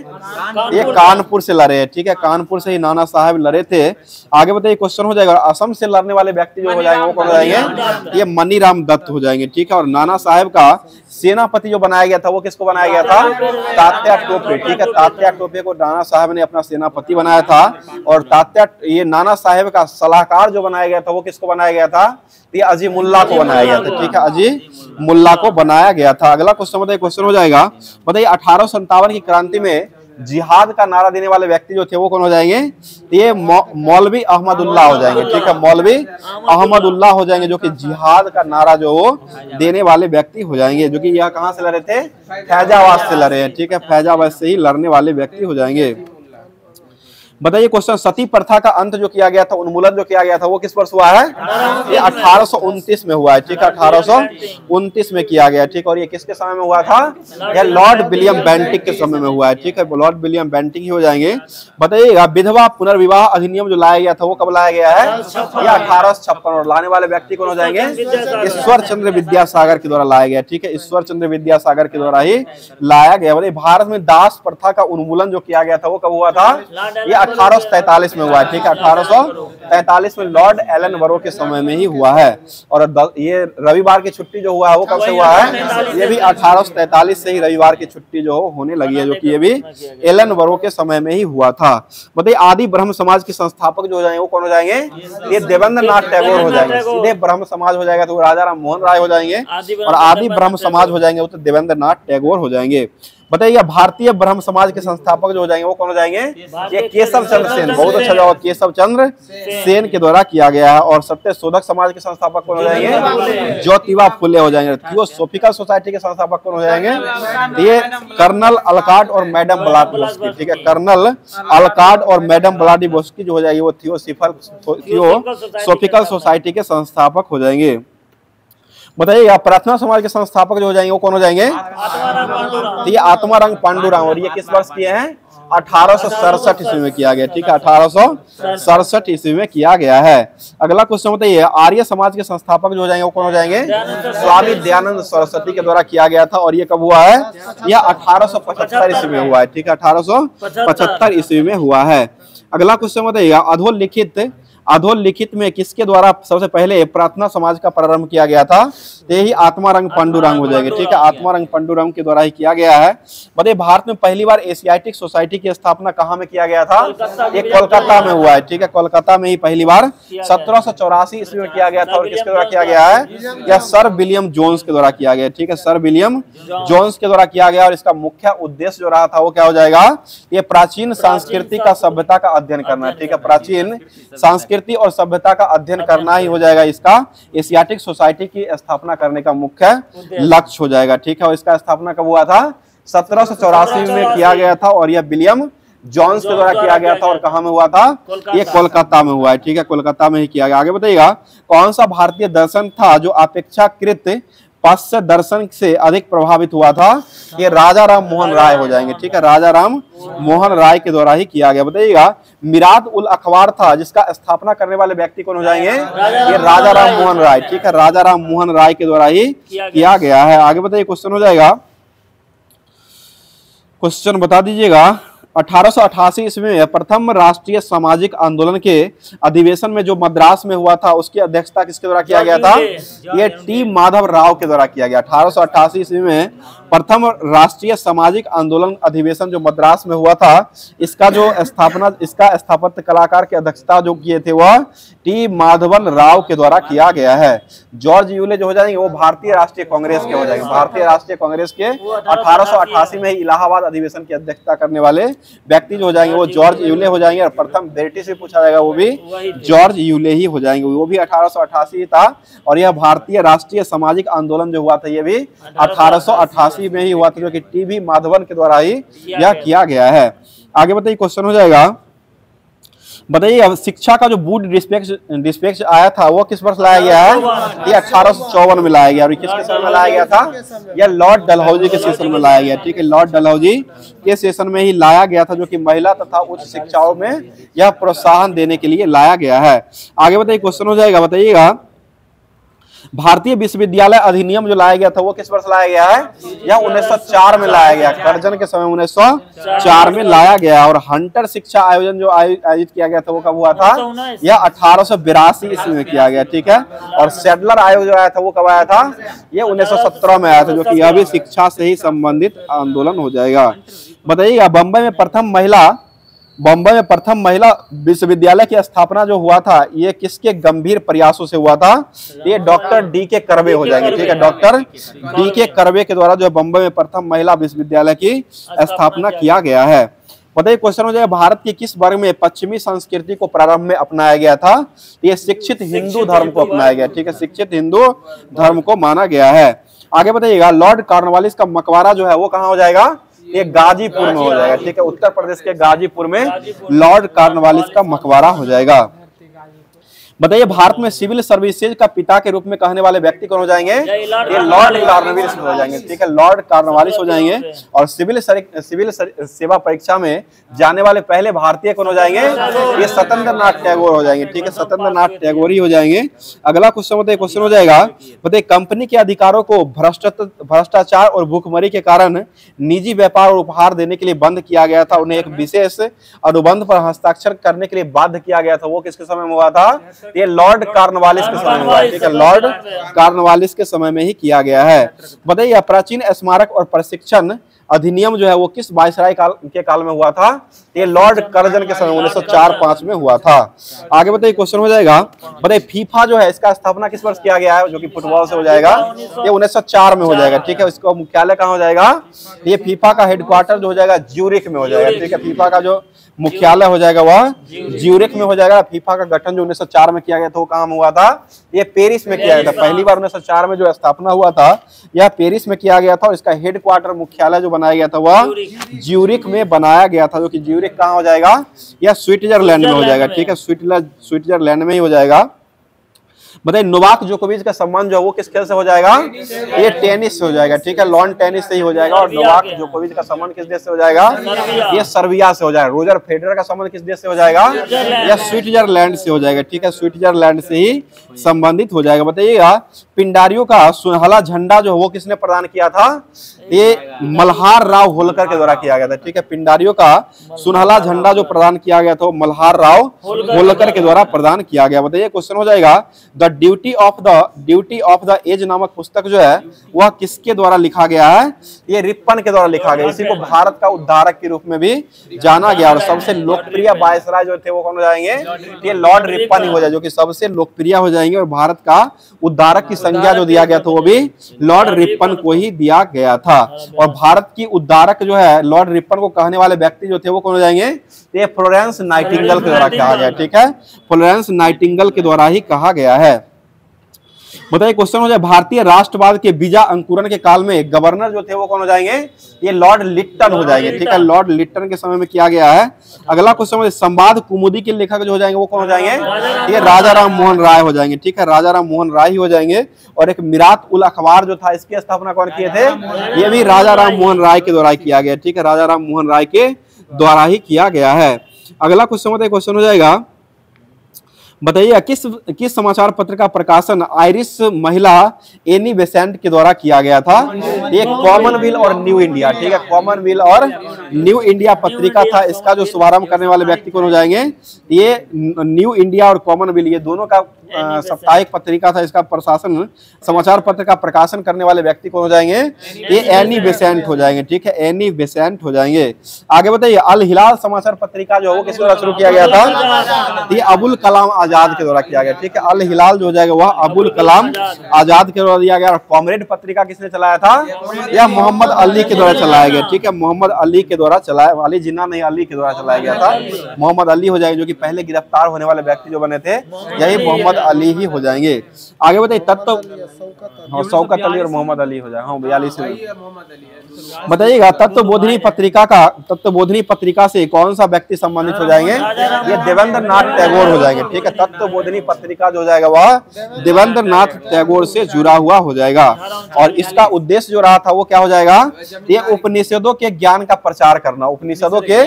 ये कानपुर से लड़े हैं, ठीक है, कानपुर से ही नाना साहब लड़े थे। आगे बताइए क्वेश्चन हो जाएगा, असम से लड़ने वाले व्यक्ति जो हो जाएंगे वो कौन हो जाएंगे? ये मनीराम दत्त हो जाएंगे, ठीक है। और नाना साहब का सेनापति जो बनाया गया था वो किसको बनाया गया था? तात्या टोपे, ठीक है, तात्या टोपे को नाना साहब ने अपना सेनापति बनाया था। और ये नाना साहब का सलाहकार जो बनाया गया था वो किसको बनाया गया था? ये अजीमुल्लाह को बनाया गया था, ठीक है, अजीमुल्लाह को बनाया गया था। अगला क्वेश्चन बताइए, क्वेश्चन हो जाएगा, बताइए 1857 की क्रांति में जिहाद का नारा देने वाले व्यक्ति जो थे वो कौन हो जाएंगे? ये मौलवी अहमदुल्लाह हो जाएंगे, ठीक है, मौलवी अहमदुल्लाह हो जाएंगे, जो कि जिहाद का नारा जो देने वाले व्यक्ति हो जाएंगे, जो कि यह कहां से लड़े थे? फैजाबाद से लड़े हैं, ठीक है, फैजाबाद से ही लड़ने वाले व्यक्ति हो जाएंगे। बताइए क्वेश्चन, सती प्रथा का अंत जो किया गया था, उन्मूलन जो किया गया था वो किस वर्ष हुआ है? ये 1829 में हुआ है, ठीक है, 1829 में किया गया, ठीक। और ये किसके समय में हुआ था? यह लॉर्ड विलियम बेंटिक के समय में हुआ है, ठीक है, लॉर्ड विलियम बेंटिक ही हो जाएंगे। बताइएगा विधवा पुनर्विवाह अधिनियम जो लाया गया था वो कब लाया गया है? ये 1856। और लाने वाले व्यक्ति कौन हो जाएंगे? ईश्वर चंद्र विद्यासागर के द्वारा लाया गया, ठीक है, ईश्वर चंद्र विद्यासागर के द्वारा ही लाया गया। बताइए भारत में दास प्रथा का उन्मूलन जो किया गया था वो कब हुआ था? ये 1843 में हुआ है, ठीक है, 1843 में लॉर्ड एलन बरो के समय में ही हुआ है। और ये रविवार की छुट्टी जो हुआ है वो कब से हुआ है? ये भी 1843 से ही रविवार की छुट्टी जो होने लगी है, जो कि ये भी एलन बरो के समय में ही हुआ था। बताइए आदि ब्रह्म समाज के संस्थापक जो हो जाएंगे वो कौन हो जाएंगे? ये देवेंद्र नाथ टैगोर हो जाएंगे। सीधे ब्रह्म समाज हो जाएगा तो राजा राम मोहन राय हो जाएंगे, और आदि ब्रह्म समाज हो जाएंगे वो तो देवेंद्र नाथ टैगोर हो जाएंगे। बताइए भारतीय ब्रह्म समाज के संस्थापक जो हो जाएंगे वो कौन हो जाएंगे? ये केशव चंद्र सेन, बहुत अच्छा जवाब, केशव चंद्र सेन के द्वारा किया गया है। और सत्य शोधक समाज के संस्थापक कौन हो जाएंगे? ज्योतिबा फुले हो जाएंगे। थियोसॉफिकल सोसाइटी के संस्थापक कौन हो जाएंगे? ये कर्नल अलकाट और मैडम ब्लाडी, ठीक है, कर्नल अलकाट और मैडम ब्लाडी बोस्की जो हो जाएगी वो थियोसॉफिकल सोसाइटी के संस्थापक हो जाएंगे। बताइए प्रार्थना समाज के संस्थापक जो हो जाएंगे वो कौन हो जाएंगे? तो ये आत्मारंग पांडुरंग, और ये किस वर्ष किए हैं? 1867 ईस्वी में किया गया, ठीक है, 1867 ईस्वी में किया गया है। अगला क्वेश्चन बताइए आर्य समाज के संस्थापक जो हो जाएंगे वो कौन हो जाएंगे? स्वामी दयानंद सरस्वती के द्वारा किया गया था। और ये कब हुआ है? यह 1875 ईस्वी में हुआ है, ठीक है, 1875 ईस्वी में हुआ है। अगला क्वेश्चन बताइएगा अधोलिखित में किसके द्वारा सबसे पहले प्रार्थना समाज का प्रारंभ किया गया था? यही आत्मारंग पांडुरंग हो जाएंगे, ठीक है, आत्मारंग पांडुरंग के द्वारा ही किया गया है। बताइए भारत में पहली बार एशियाटिक सोसाइटी की स्थापना कहाँ में किया गया था? ये कोलकाता में हुआ है, ठीक है, कोलकाता में ही पहली बार 1784 ईस्वी में किया गया था। और किसके द्वारा किया गया है? यह सर विलियम जोन्स के द्वारा किया गया, ठीक है, सर विलियम जोन्स के द्वारा किया गया। और इसका मुख्य उद्देश्य जो रहा था वो क्या हो जाएगा? ये प्राचीन संस्कृति का सभ्यता का अध्ययन करना है, ठीक है, प्राचीन संस्कृति और सभ्यता का अध्ययन करना ही हो जाएगा इसका एशियाटिक सोसाइटी की स्थापना करने का मुख्य लक्ष्य हो जाएगा, ठीक है। और इसका स्थापना कब हुआ था? 1784 में किया गया था। और यह विलियम जॉन्स के द्वारा किया गया था। और कहां में हुआ था? ये कोलकाता में हुआ है, ठीक है, कोलकाता में ही किया गया। आगे बताइएगा कौन सा भारतीय दर्शन था जो अपेक्षाकृत पाश्चात्य दर्शन से अधिक प्रभावित हुआ था? ये राजा राम मोहन राय हो जाएंगे, ठीक है, राजा राम मोहन राय के द्वारा ही किया गया। बताइएगा मिरात उल अखबार था जिसका स्थापना करने वाले व्यक्ति कौन हो जाएंगे? ये राजा राम मोहन राय, ठीक है, राजा राम मोहन राय के द्वारा ही किया गया है। आगे बताइए क्वेश्चन हो जाएगा, क्वेश्चन बता दीजिएगा 1888 ईस्वी में प्रथम राष्ट्रीय सामाजिक आंदोलन के अधिवेशन में जो मद्रास में हुआ था उसकी अध्यक्षता किसके द्वारा किया गया था? ये टी माधव राव के द्वारा किया गया। 1888 ईस्वी में प्रथम राष्ट्रीय सामाजिक आंदोलन अधिवेशन जो मद्रास में हुआ था इसका स्थापत्य कलाकार की अध्यक्षता जो किए थे वह टी माधवन राव के द्वारा किया गया है। जॉर्ज यूले जो हो जाएंगे वो भारतीय राष्ट्रीय कांग्रेस के हो जाएंगे, भारतीय राष्ट्रीय कांग्रेस के 1888 में इलाहाबाद अधिवेशन की अध्यक्षता करने वाले व्यक्ति जो हो जाएंगे वो जॉर्ज यूले हो जाएंगे। और प्रथम ब्रिटिश से पूछा जाएगा वो भी जॉर्ज यूले ही हो जाएंगे, वो भी 1888 था। और यह भारतीय राष्ट्रीय सामाजिक आंदोलन जो हुआ था ये भी 1888 में ही हुआ था, जो कि टी माधवन के द्वारा ही यह किया गया है। आगे बताइए क्वेश्चन हो जाएगा बताइए अब शिक्षा का जो बूट डिस्पैच आया था वो किस वर्ष लाया गया है? ये 1854 में लाया गया। और किसके समय में लाया गया था? यह लॉर्ड डलहौजी के सेशन में लाया गया। ठीक है, लॉर्ड डलहौजी के सेशन में ही लाया गया था, जो कि महिला तथा उच्च शिक्षाओं में यह प्रोत्साहन देने के लिए लाया गया है। आगे बताइए क्वेश्चन हो जाएगा, बताइएगा भारतीय विश्वविद्यालय अधिनियम जो लाया गया था वो किस वर्ष लाया गया है? यह 1904 में लाया गया। कर्जन के समय 1904 में लाया गया। और हंटर शिक्षा आयोजन जो आयोजित किया गया था वो कब हुआ था? यह 1882 ईस्वी में किया गया। ठीक है, और सेडलर आयोग जो आया था वो कब आया था? यह 1917 में आया था, जो कि यह भी शिक्षा से ही संबंधित आंदोलन हो जाएगा। बताइएगा बम्बई में प्रथम महिला विश्वविद्यालय की स्थापना जो हुआ था ये किसके गंभीर प्रयासों से हुआ था? ये डॉक्टर डी.के. कर्वे हो जाएंगे। ठीक है, डॉक्टर डी.के. कर्वे के द्वारा जो बम्बई में प्रथम महिला विश्वविद्यालय की स्थापना किया गया है। बताइए क्वेश्चन हो जाएगा भारत के किस वर्ग में पश्चिमी संस्कृति को प्रारंभ में अपनाया गया था? ये शिक्षित हिंदू धर्म को अपनाया गया। ठीक है, शिक्षित हिंदू धर्म को माना गया है। आगे बताइएगा लॉर्ड कॉर्नवालिस का मकबरा जो है वो कहाँ हो जाएगा? ये गाजीपुर में हो जाएगा। ठीक है, उत्तर प्रदेश के गाजीपुर में लॉर्ड कॉर्नवालिस का मकबरा हो जाएगा। बताइए भारत में सिविल सर्विसेज का पिता के रूप में कहने वाले व्यक्ति कौन हो जाएंगे? ये लॉर्ड कॉर्नवालिस हो जाएंगे। ठीक है, लॉर्ड कॉर्नवालिस हो जाएंगे। और सिविल सेवा परीक्षा में जाने वाले पहले भारतीय कौन हो जाएंगे? ये सत्येंद्र नाथ टैगोर हो जाएंगे। ठीक है, सत्येंद्र नाथ टैगोर ही हो जाएंगे। अगला क्वेश्चन हो जाएगा, बताइए कंपनी के अधिकारों को भ्रष्टाचार और भूखमरी के कारण निजी व्यापार और उपहार देने के लिए बंद किया गया था। उन्हें एक विशेष अनुबंध पर हस्ताक्षर करने के लिए बाध्य किया गया था। वो किसके समय में हुआ था? ये लॉर्ड कॉर्नवालिस के समय में हुआ। ठीक है, लॉर्ड कॉर्नवालिस के समय में ही किया गया है। बताइए प्राचीन स्मारक और प्रशिक्षण अधिनियम जो है वो किस वायसराय के काल में हुआ था? ये लॉर्ड कर्जन के समय 1904-05 में हुआ था। आगे बताइए क्वेश्चन हो जाएगा, बताइए फीफा जो है इसका स्थापना किस वर्ष किया गया है? जो कि फुटबॉल से हो जाएगा, ये 1904 में हो जाएगा। ठीक है, इसका मुख्यालय कहाँ हो जाएगा? ये फीफा का हेडक्वार्टर जो हो जाएगा ज्यूरिख में हो जाएगा। ठीक है, फीफा का जो मुख्यालय हो जाएगा वह ज्यूरिख में हो जाएगा। फीफा का गठन जो 1904 में किया गया था वो कहाँ में हुआ था? ये पेरिस में किया गया था। पहली बार 1904 में जो स्थापना हुआ था यह पेरिस में किया गया था। और इसका हेडक्वार्टर मुख्यालय जो बनाया गया था वह ज्यूरिख में बनाया गया था, जो कि ज्यूरिख कहाँ हो जाएगा? यह स्विट्जरलैंड में हो जाएगा। ठीक है, स्विट्जरलैंड में ही हो जाएगा। बताइए नोवाक जोकोविच का सम्मान जो है वो किस खेल से हो जाएगा? ये टेनिस से हो जाएगा। ठीक है, लॉन टेनिस से ही हो जाएगा। और नोवाक जोकोविच का सम्मान किस देश से हो जाएगा? ये सर्बिया से हो जाएगा। रोजर फेडरर का सम्मान किस देश से हो जाएगा? यह स्विट्जरलैंड से हो जाएगा। ठीक है, स्विट्जरलैंड से ही संबंधित हो जाएगा। बताइएगा पिंडारियों का सुनहला झंडा जो वो किसने प्रदान किया था? ये मल्हार राव होलकर के द्वारा किया गया था। ठीक है, पिंडारियों का सुनहला झंडा जो प्रदान किया गया था वो मल्हार राव होलकर के द्वारा प्रदान किया गया। बताइए क्वेश्चन हो जाएगा the duty of the age नामक पुस्तक जो है वह किसके द्वारा लिखा गया है? ये रिप्पन के द्वारा लिखा गया। इसी को भारत का उद्धारक के रूप में भी जाना गया। और सबसे लोकप्रिय वायसराय जो थे वो कौन हो जाएंगे? ये लॉर्ड रिप्पन ही हो जाए, जो कि सबसे लोकप्रिय हो जाएंगे। और भारत का उद्धारक की संज्ञा जो दिया गया था वो भी लॉर्ड रिप्पन को ही दिया गया था। और भारत की उद्धारक जो है लॉर्ड रिप्पन को कहने वाले व्यक्ति जो थे वो कौन हो जाएंगे? ये फ्लोरेंस नाइटिंगेल के द्वारा कहा गया। ठीक है, फ्लोरेंस नाइटिंगेल के द्वारा ही कहा गया है। बताइए क्वेश्चन हो जाए भारतीय राष्ट्रवाद के बीजा अंकुरन के काल में गवर्नर जो थे वो कौन हो जाएंगे? ये लॉर्ड लिट्टन हो जाएंगे। ठीक है, लॉर्ड लिट्टन के समय में किया गया है। अगला क्वेश्चन संवाद कुमुदी के लेखक जो हो जाएंगे वो कौन हो जाएंगे? ये राजा राम मोहन राय हो जाएंगे। ठीक है, राजा राम मोहन राय ही हो जाएंगे। और एक मिरात उल अखबार जो था इसकी स्थापना कौन किए थे? ये भी राजा राम मोहन राय के द्वारा किया गया। ठीक है, राजा राम मोहन राय के द्वारा ही किया गया है। अगला क्वेश्चन हो जाएगा, बताइए किस समाचार पत्र का प्रकाशन आयरिश महिला एनी बेसेंट के द्वारा किया गया था? ये कॉमनवेल्थ और न्यू इंडिया। ठीक है, कॉमनवेल्थ और न्यू इंडिया पत्रिका था। इसका जो शुभारंभ करने वाले व्यक्ति कौन हो जाएंगे? ये न्यू इंडिया और कॉमनवेल्थ ये दोनों का साप्ताहिक पत्रिका था। इसका प्रशासन समाचार पत्र का प्रकाशन करने वाले व्यक्ति कौन हो जाएंगे? ये एनी बेसेंट हो जाएंगे। ठीक है, एनी बेसेंट हो जाएंगे। आगे बताइए अल हिलाल समाचार पत्रिका जो है वो किस द्वारा शुरू किया गया था? ये अबुल कलाम आजाद के द्वारा किया गया, ठीक है। अल हिलाल जो हो जाएगा वह अबुल कलाम आजाद के द्वारा दिया गया। और कॉमरेड पत्रिका किसने चलाया था? यह मोहम्मद अली के द्वारा चलाया गया, ठीक है। मोहम्मद अली के द्वारा चलाया, अली जिन्ना नहीं, अली के द्वारा चलाया गया था। मोहम्मद अली हो जाएंगे, जो कि पहले गिरफ्तार होने वाले व्यक्ति जो बने थे यही मोहम्मद अली ही हो जाएंगे। आगे बताइए तत्व, हाँ शौकत अली और मोहम्मद अली हो जाए, हाँ 42 बताइएगा। तत्वबोधिनी पत्रिका से कौन सा व्यक्ति संबंधित हो जाएंगे? ये देवेंद्र नाथ टैगोर हो जाएंगे, ठीक है। तत्वबोधिनी पत्रिका जो हो जाएगा वह देवेंद्र नाथ टैगोर से जुड़ा हुआ हो जाएगा। और इसका उद्देश्य जो रहा था वो क्या हो जाएगा? ये उपनिषदों के ज्ञान का प्रचार करना, उपनिषदों के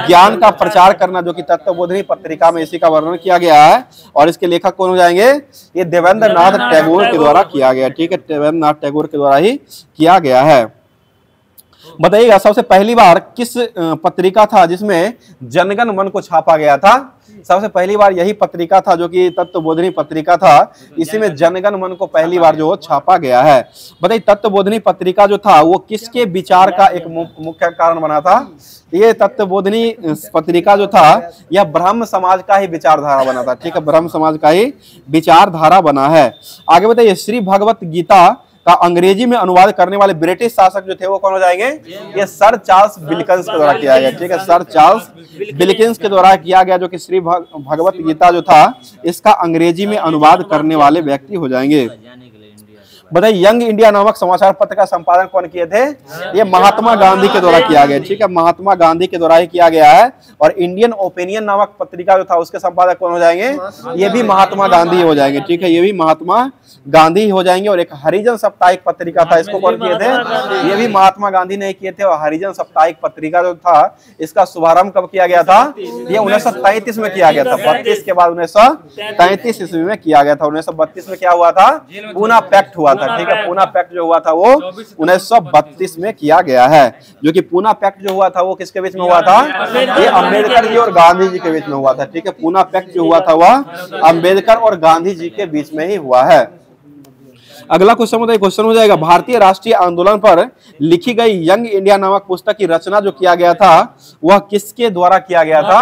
ज्ञान का प्रचार करना, जो कि तत्वबोधिनी पत्रिका में इसी का वर्णन किया गया है। और इसके लेखक कौन हो जाएंगे? ये देवेंद्र नाथ टैगोर के द्वारा किया गया, ठीक है। देवेंद्र नाथ टैगोर के द्वारा ही किया गया है। बताइएगा सबसे पहली बार किस पत्रिका था जिसमें जनगण मन को छापा गया था? सबसे पहली बार यही पत्रिका था जो कि तत्वबोधिनी पत्रिका था, इसी में जनगण मन को पहली बार जो छापा गया है। बताइए तत्वबोधिनी पत्रिका जो था वो किसके विचार का एक मुख्य कारण बना था? ये तत्वबोधिनी पत्रिका जो था यह ब्रह्म समाज का ही विचारधारा बना था, ठीक है। ब्रह्म समाज का ही विचारधारा बना है। आगे बताइए श्री भगवत गीता का अंग्रेजी में अनुवाद करने वाले ब्रिटिश शासक जो थे वो कौन हो जाएंगे? ये सर चार्ल्स विल्किंस के द्वारा किया गया, ठीक है। सर चार्ल्स विल्किंस के द्वारा किया गया, जो कि श्री भगवत गीता जो था इसका अंग्रेजी में अनुवाद करने वाले व्यक्ति हो जाएंगे। बताइए यंग इंडिया नामक समाचार पत्र का संपादन कौन किए थे? ये महात्मा गांधी के द्वारा किया गया, ठीक है। महात्मा गांधी के द्वारा ही किया गया है। और इंडियन ओपिनियन नामक पत्रिका जो था उसके संपादक कौन हो जाएंगे? ये भी महात्मा गांधी हो जाएंगे, ठीक है। ये भी महात्मा गांधी हो जाएंगे। और एक हरिजन साप्ताहिक पत्रिका था, इसको कौन किए थे? ये भी महात्मा गांधी ने किए थे। और हरिजन साप्ताहिक पत्रिका जो था इसका शुभारंभ कब किया गया था? ये 1933 में किया गया था। 32 के बाद 1933 ईस्वी में किया गया था। 1932 में क्या हुआ था? पूना पैक्ट हुआ था, ठीक है। पूना पैक्ट जो हुआ था वो 1932 में किया गया है। जो कि पूना पैक्ट जो हुआ था वो किसके बीच में हुआ था? ये अम्बेडकर जी और गांधी जी के बीच में हुआ था, ठीक है। पूना पैक्ट जो हुआ था वह अम्बेडकर और गांधी जी के बीच में ही हुआ है। अगला क्वेश्चन हो जाएगा भारतीय राष्ट्रीय आंदोलन पर लिखी गई यंग इंडिया नामक पुस्तक की रचना जो किया गया था वह किसके द्वारा किया गया था?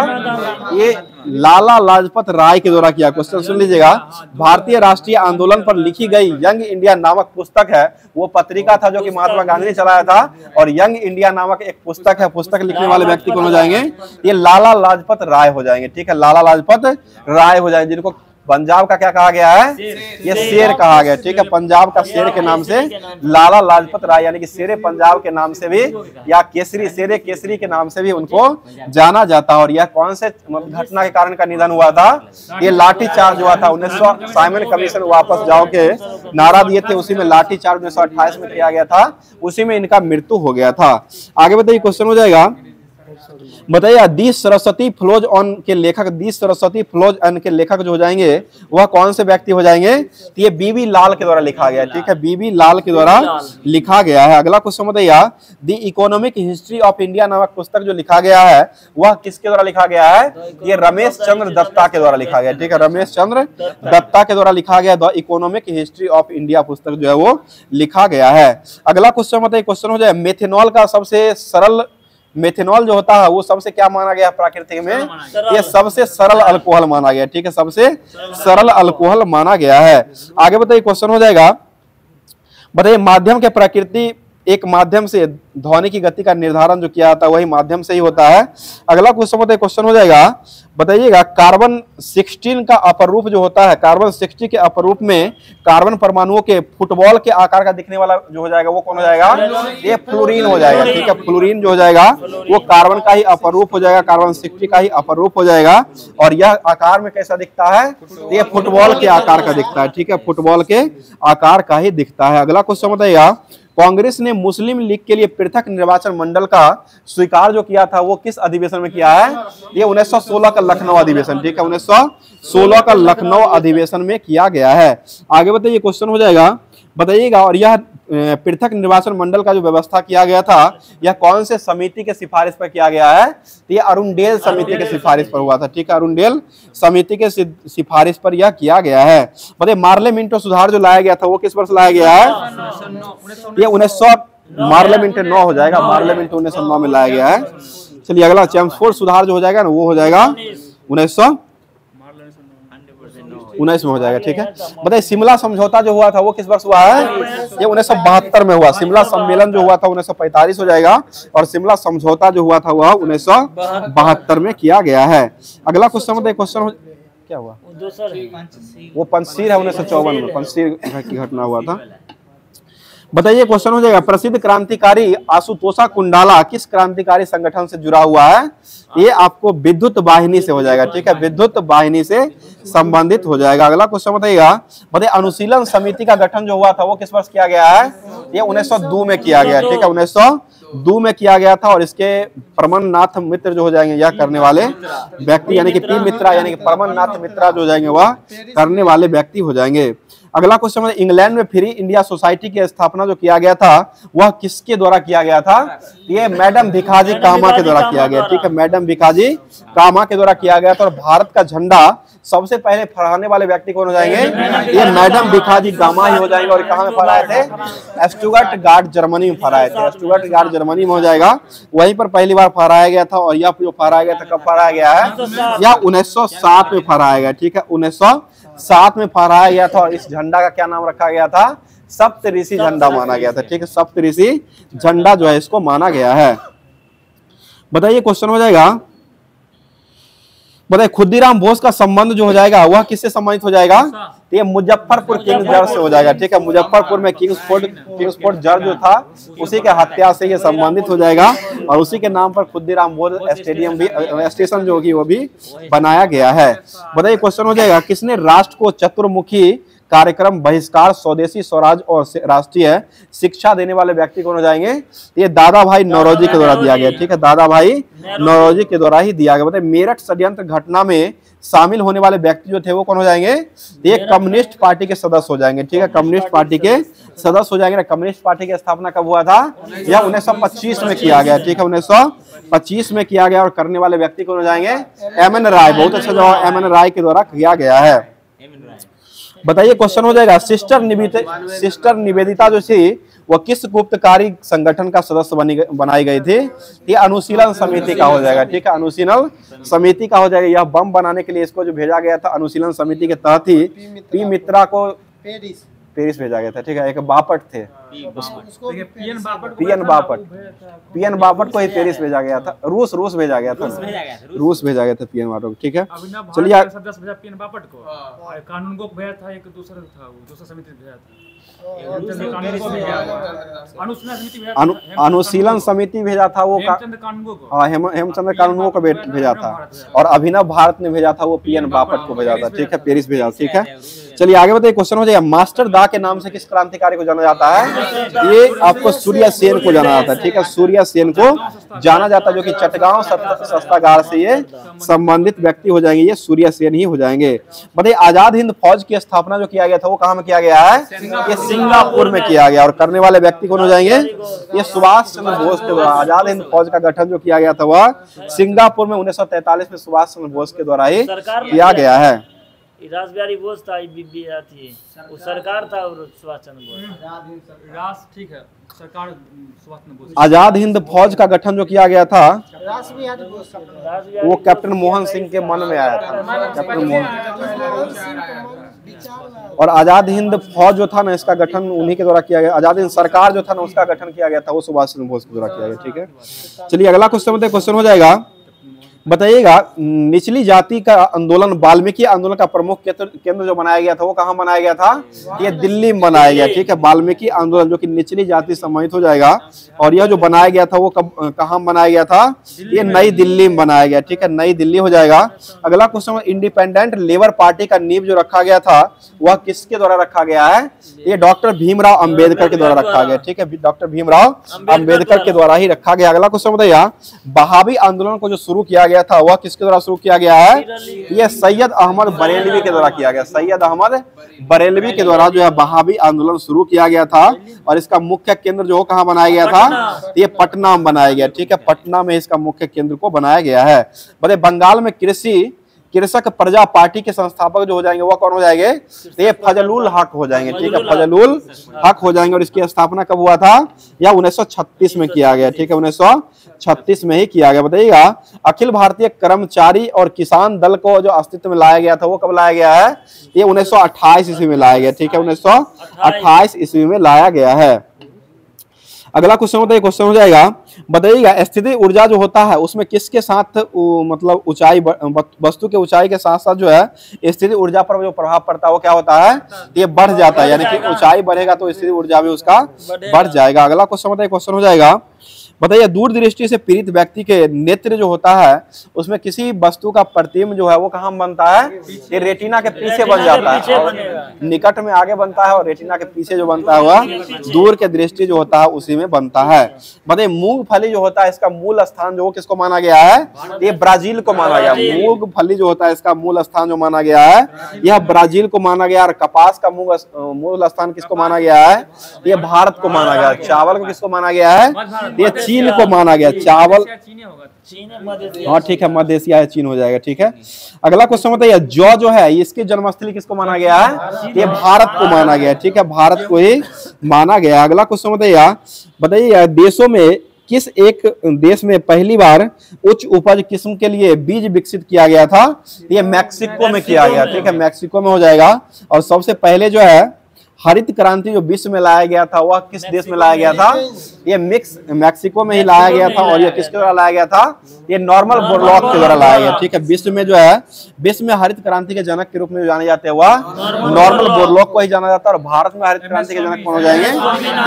ये लाला लाजपत राय के द्वारा किया। क्वेश्चन सुन लीजिएगा। भारतीय राष्ट्रीय आंदोलन पर लिखी गई यंग इंडिया नामक पुस्तक है, वो पत्रिका था जो कि महात्मा गांधी ने चलाया था। और यंग इंडिया नामक एक पुस्तक है, पुस्तक लिखने वाले व्यक्ति कौन हो जाएंगे? ये लाला लाजपत राय हो जाएंगे, ठीक है। लाला लाजपत राय हो जाएंगे, जिनको पंजाब का क्या कहा गया है? ये शेर कहा गया, ठीक है। पंजाब का शेर के नाम से लाला लाजपत राय यानी कि शेरे पंजाब के नाम से भी या केसरी, शेरे केसरी के नाम से भी उनको जाना जाता है। और यह कौन से घटना के कारण का निधन हुआ था? ये लाठी चार्ज हुआ था 1900, साइमन कमीशन वापस जाओ के नारा दिए थे, उसी में लाठी चार्ज 1928 में किया गया था, उसी में इनका मृत्यु हो गया था। आगे बताइए क्वेश्चन हो जाएगा। बताइए दी सरस्वती फ्लोज ऑन के लेखक, दी सरस्वती फ्लोज ऑन के लेखक जो हो जाएंगे वह कौन से व्यक्ति हो जाएंगे? तो ये बीबी लाल के द्वारा लिखा गया, ठीक है। बीबी लाल के द्वारा लिखा गया है। अगला क्वेश्चन बताइए the economic history of India नामक पुस्तक जो लिखा गया है वह किसके द्वारा लिखा गया है? ये रमेश चंद्र दत्ता के द्वारा लिखा गया, ठीक है। रमेश चंद्र दत्ता के द्वारा लिखा गया the economic history of India पुस्तक जो है वो लिखा गया है। अगला क्वेश्चन बताइए, क्वेश्चन हो जाए मेथेनॉल का सबसे सरल, मेथेनॉल जो होता है वो सबसे क्या माना गया प्राकृतिक में? ये सबसे सरल अल्कोहल माना गया, ठीक है। सबसे सरल अल्कोहल माना गया है। आगे बताइए क्वेश्चन हो जाएगा। बताइए माध्यम के प्रकृति, एक माध्यम से ध्वनि की गति का निर्धारण जो किया जाता है वही माध्यम से ही होता है। अगला क्वेश्चन हो जाएगा। बताइएगा कार्बन 16 का अपरूप जो होता है, कार्बन 60 के अपरूप में कार्बन परमाणुओं के फुटबॉल के आकार का दिखने वाला जो हो जाएगा वो कौन हो जाएगा? ये फ्लोरीन हो जाएगा, ठीक है। फ्लोरीन जो हो जाएगा वो कार्बन का ही अपरूप हो जाएगा, कार्बन 60 का ही अपरूप हो जाएगा। और यह आकार में कैसा दिखता है? ये फुटबॉल के आकार का दिखता है, ठीक है। फुटबॉल के आकार का ही दिखता है। अगला क्वेश्चन बताइएगा कांग्रेस ने मुस्लिम लीग के लिए पृथक निर्वाचन मंडल का स्वीकार जो किया था वो किस अधिवेशन में किया है? ये 1916 का लखनऊ अधिवेशन, ठीक है। 1916 का लखनऊ अधिवेशन में किया गया है। आगे बताइए क्वेश्चन हो जाएगा। बताइएगा और यह पृथक निर्वाचन मंडल का जो व्यवस्था किया गया था यह कौन से समिति के सिफारिश पर किया गया है? तो ये अरुणडेल समिति के सिफारिश पर हुआ था, ठीक है। अरुणडेल समिति के सिफारिश पर यह किया गया है। बताइए मार्लियामेंटो सुधार जो लाया गया था वो किस वर्ष लाया गया है? ये 1900, मार्लियामेंटो 9 हो जाएगा, मार्लियामेंटो 1909 में लाया गया है। चलिए अगला चेम्सफोर्ड सुधार जो हो जाएगा ना वो हो जाएगा 1900, 19 में हो जाएगा, ठीक है। बताइए शिमला समझौता जो हुआ था वो किस वर्ष हुआ है? ये 1972 में हुआ। शिमला सम्मेलन जो हुआ था 1945 हो जाएगा, और शिमला समझौता जो हुआ था वह 1972 में किया गया है। अगला क्वेश्चन बताइए, क्वेश्चन क्या हुआ? वो पंचशील है 1954 में, पंचशील की घटना हुआ था। बताइए क्वेश्चन हो जाएगा, प्रसिद्ध क्रांतिकारी आशुतोषा कुंडाला किस क्रांतिकारी संगठन से जुड़ा हुआ है? ये आपको विद्युत वाहिनी से हो जाएगा, ठीक है, विद्युत वाहिनी से संबंधित हो जाएगा। अगला क्वेश्चन बताइएगा, बताइए अनुशीलन समिति का गठन जो हुआ था वो किस वर्ष किया गया है? ये 1902 में किया गया, ठीक है, 1902 में किया गया था। और इसके परमनाथ मित्र जो हो जाएंगे यह करने वाले व्यक्ति, यानी कि पी मित्रा यानी कि परमनाथ मित्रा जो हो जाएंगे वह करने वाले व्यक्ति हो जाएंगे। अगला क्वेश्चन है, इंग्लैंड में फ्री इंडिया सोसाइटी की स्थापना जो किया गया था वह किसके द्वारा किया गया था? ये मैडम भिखाजी कामा के द्वारा किया गया, ठीक है, मैडम भिखाजी कामा के द्वारा किया गया था। और भारत का झंडा सबसे पहले फहराने वाले व्यक्ति कौन हो जाएंगे? ये मैडम भिखाजी कामा ही हो जाएंगे। और कहाँ में फहराए थे? स्टुटगार्ट जर्मनी में फहराए थे, स्टुटगार्ट जर्मनी में हो जाएगा, वहीं पर पहली बार फहराया गया था। और यह जो फहराया गया था कब फहराया गया है? यह 1907 में फहराया गया, ठीक है, 1907 में फहराया गया था। और इस झंडा का क्या नाम रखा गया था? सप्तऋषि झंडा माना गया था, ठीक है, सप्तऋषि झंडा जो है इसको माना गया है। बताइए क्वेश्चन हो जाएगा, बताइए खुद्दीराम बोस का संबंध जो हो जाएगा वह किससे संबंधित हो जाएगा? ये मुजफ्फरपुर किंग जज से हो जाएगा, ठीक है, मुजफ्फरपुर में किंग्सफोर्ड जज जो था उसी के हत्या से ये संबंधित हो जाएगा। और उसी के नाम पर खुद्दीराम बोस स्टेडियम भी, स्टेशन जो होगी वो भी बनाया गया है। बताइए क्वेश्चन हो जाएगा, किसने राष्ट्र को चतुर्मुखी कार्यक्रम बहिष्कार स्वदेशी स्वराज और राष्ट्रीय शिक्षा देने वाले व्यक्ति कौन हो जाएंगे? ये दादा भाई नौरोजी के द्वारा दिया गया, ठीक है, दादा भाई नौरोजी के द्वारा ही दिया गया। बताइए मेरठ षड्यंत्र घटना में शामिल होने वाले व्यक्ति जो थे वो कौन हो जाएंगे? ये कम्युनिस्ट पार्टी के सदस्य हो जाएंगे, ठीक है, कम्युनिस्ट पार्टी के सदस्य हो जाएंगे। कम्युनिस्ट पार्टी की स्थापना कब हुआ था? यह 1925 में किया गया, ठीक है, 1925 में किया गया। और करने वाले व्यक्ति कौन हो जाएंगे? एम.एन. राय, बहुत अच्छा जवाब, एम.एन. राय के द्वारा किया गया है। बताइए क्वेश्चन हो जाएगा, सिस्टर निवेदिता जो थी वह किस गुप्तकारी संगठन का सदस्य बनाई गई थी? ये अनुशीलन समिति का हो जाएगा, ठीक है, अनुशीलन समिति का हो जाएगा। यह बम बनाने के लिए इसको जो भेजा गया था अनुशीलन समिति के तहत ही पी मित्रा को पेरिस भेजा गया था, ठीक है, एक बापट थे पीएन बापट को ही पेरिस भेजा गया था, रूस भेजा गया था, रूस भेजा गया था पीएन बापट को, ठीक है। चलिए पीएन बापट को कानून को भेजा था, एक दूसरा था, दूसरा समिति भेजा था, अनुशीलन समिति भेजा था वो, हेमचंद्र कानूनगो को भेजा था। और अभिनव भारत ने भेजा था वो पीएन बापट को भेजा था, ठीक है, पेरिस भेजा, ठीक है। चलिए आगे बताइए क्वेश्चन हो जाएगा, मास्टर दा के नाम से किस क्रांतिकारी को जाना जाता है? ये आपको सूर्य सेन को जाना जाता है, ठीक है, सूर्य सेन को जाना जाता है, जो कि चटगांव शस्त्रागार से ये संबंधित व्यक्ति हो जाएंगे, ये सूर्य सेन ही हो जाएंगे। बताइए आजाद हिंद फौज की स्थापना जो किया गया था वो कहाँ में किया गया है? ये सिंगापुर में किया गया। और करने वाले व्यक्ति कौन हो जाएंगे? ये सुभाष चंद्र बोस के द्वारा। आजाद हिंद फौज का गठन जो किया गया था वह सिंगापुर में 1943 में सुभाष चंद्र बोस के द्वारा ही किया गया है। रासबिहारी बोस था, वो सरकार था, और सुभाष चंद्र बोस, ठीक है, सरकार सुभाष चंद्र बोस। आजाद हिंद फौज का गठन जो किया गया था वो कैप्टन मोहन सिंह के मन में आया था, कैप्टन मोहन। और आजाद हिंद फौज जो था ना इसका गठन उन्हीं के द्वारा किया गया। आजाद हिंद सरकार जो था ना उसका गठन किया गया था वो सुभाष चंद्र बोस के द्वारा किया गया, ठीक है। चलिए अगला क्वेश्चन हो जाएगा, बताइएगा निचली जाति का आंदोलन, वाल्मीकि आंदोलन का प्रमुख केंद्र जो बनाया गया था वो कहाँ बनाया गया था? ये दिल्ली में बनाया गया, ठीक है, वाल्मीकि आंदोलन जो कि निचली जाति सम्मानित हो जाएगा। और यह जो बनाया गया था वो कहाँ बनाया गया था? ये नई दिल्ली में बनाया गया, ठीक है, नई दिल्ली हो जाएगा। अगला क्वेश्चन, इंडिपेंडेंट लेबर पार्टी का नींव जो रखा गया था वह किसके द्वारा रखा गया है? ये डॉक्टर भीमराव अंबेडकर के द्वारा रखा गया, ठीक है, डॉक्टर भीमराव अंबेडकर के द्वारा ही रखा गया। अगला क्वेश्चन बताइए, बहावी आंदोलन को जो शुरू किया गया था वह किसके द्वारा शुरू किया गया है? यह सैयद अहमद बरेलवी के द्वारा किया गया, सैयद अहमद बरेलवी के द्वारा जो है बहावी आंदोलन शुरू किया गया था। और इसका मुख्य केंद्र जो कहाँ बनाया गया था? ये पटना में बनाया गया, ठीक है, पटना में इसका मुख्य केंद्र को बनाया गया है। बताइए बंगाल में कृषि कृषक प्रजा पार्टी के संस्थापक जो हो जाएंगे वो कौन हो जाएंगे? ये फजलुल हक हो जाएंगे, ठीक है, फजलुल हक हो जाएंगे। और इसकी स्थापना कब हुआ था? या 1936 में किया गया, ठीक है, 1936 में ही किया गया। बताइएगा अखिल भारतीय कर्मचारी और किसान दल को जो अस्तित्व में लाया गया था वो कब लाया गया है? ये 1928 ईस्वी में लाया गया, ठीक है, 1928 ईस्वी में लाया गया है। अगला क्वेश्चन होता है, क्वेश्चन हो जाएगा, बताइएगा स्थिति ऊर्जा जो होता है उसमें किसके साथ मतलब ऊंचाई, वस्तु के ऊंचाई के साथ साथ जो है स्थिति ऊर्जा पर जो प्रभाव पड़ता है वो क्या होता है? ये बढ़ जाता है, यानी कि ऊंचाई बढ़ेगा तो स्थिति ऊर्जा भी उसका बढ़ जाएगा। अगला क्वेश्चन होता है, क्वेश्चन हो जाएगा, बताइए दूरदृष्टि से पीड़ित व्यक्ति के नेत्र जो होता है उसमें किसी वस्तु का प्रतिबिंब जो है वो कहाँ बनता है? ये रेटिना के पीछे बन जाता है, और निकट में आगे बनता है और रेटिना के पीछे जो बनता है वह दूर के दृष्टि जो होता है उसी में बनता है। बताइए मूंगफली जो होता है इसका मूल स्थान जो किसको माना गया है? ये ब्राजील को माना गया। मूंगफली जो होता है इसका मूल स्थान जो माना गया है यह ब्राजील को माना गया। और कपास का मूल स्थान किसको माना गया है? ये भारत को माना गया। चावल को किसको माना गया है? ये चीन को माना गया। चावल, हाँ ठीक है, मध्य एशिया है, चीन हो जाएगा, ठीक है। अगला क्वेश्चन बताइए जौ जो है इसकी जन्मस्थली किसको माना गया है? ये भारत को माना गया, ठीक है, भारत को ही माना गया। अगला क्वेश्चन बताइए देशों में किस एक देश में पहली बार उच्च उपज किस्म के लिए बीज विकसित किया गया था? ये मैक्सिको में किया गया, ठीक है, मैक्सिको में हो जाएगा। और सबसे पहले जो है हरित क्रांति जो विश्व में लाया गया था वह किस देश में लाया गया था? ये मैक्सिको में ही लाया गया था। और ये किसके द्वारा लाया गया था? ये नॉर्मन बोरलॉग के द्वारा लाया गया, ठीक है। विश्व में जो है, विश्व में हरित क्रांति के जनक के रूप में जाने जाते हैं वह नॉर्मन बोरलॉग को ही जाना जाता है। और भारत में हरित क्रांति के जनक कौन हो जाएंगे?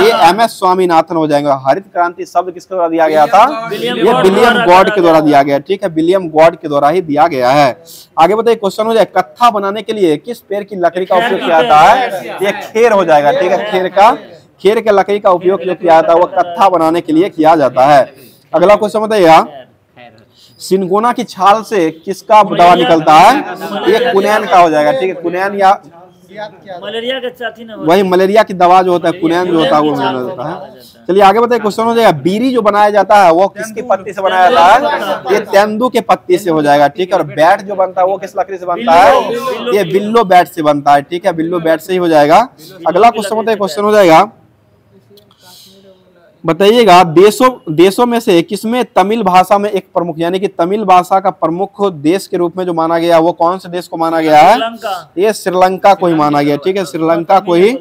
ये MS स्वामीनाथन हो जाएंगे। हरित क्रांति शब्द किसके द्वारा दिया गया था? ये विलियम गॉड के द्वारा दिया गया, ठीक है, विलियम गॉड के द्वारा ही दिया गया है। आगे बताइए क्वेश्चन हो जाए कत्था बनाने के लिए किस पेड़ की लकड़ी का उपयोग किया जाता है? ये खेर हो जाएगा, ठीक है, खेर के लकड़ी का उपयोग जो किया जाता है वो कत्था बनाने के लिए किया जाता है। अगला क्वेश्चन बताइए सिनगोना की छाल से किसका दवा निकलता है? ये कुनैन का हो जाएगा, ठीक है, कुनैन या मलेरिया के साथी ना, वही मलेरिया की दवा जो होता है कुनैन जो होता है वो मिला जाता है। चलिए आगे बताइए क्वेश्चन हो जाएगा बीरी जो बनाया जाता है वो किसकी पत्ती से बनाया जाता है? ये तेंदू के पत्ती से हो जाएगा, ठीक है। और बैट जो बनता है वो किस लकड़ी से बनता है? ये बिल्लो बैट से बनता है, ठीक है, बिल्लो बैट से ही हो जाएगा। अगला क्वेश्चन बताइए, क्वेश्चन हो जाएगा बताइएगा देशों में से किसमें तमिल भाषा में एक प्रमुख, यानी कि तमिल भाषा का प्रमुख देश के रूप में जो माना गया वो कौन से देश को माना गया है? ये श्रीलंका को ही माना गया, ठीक है, श्रीलंका को ही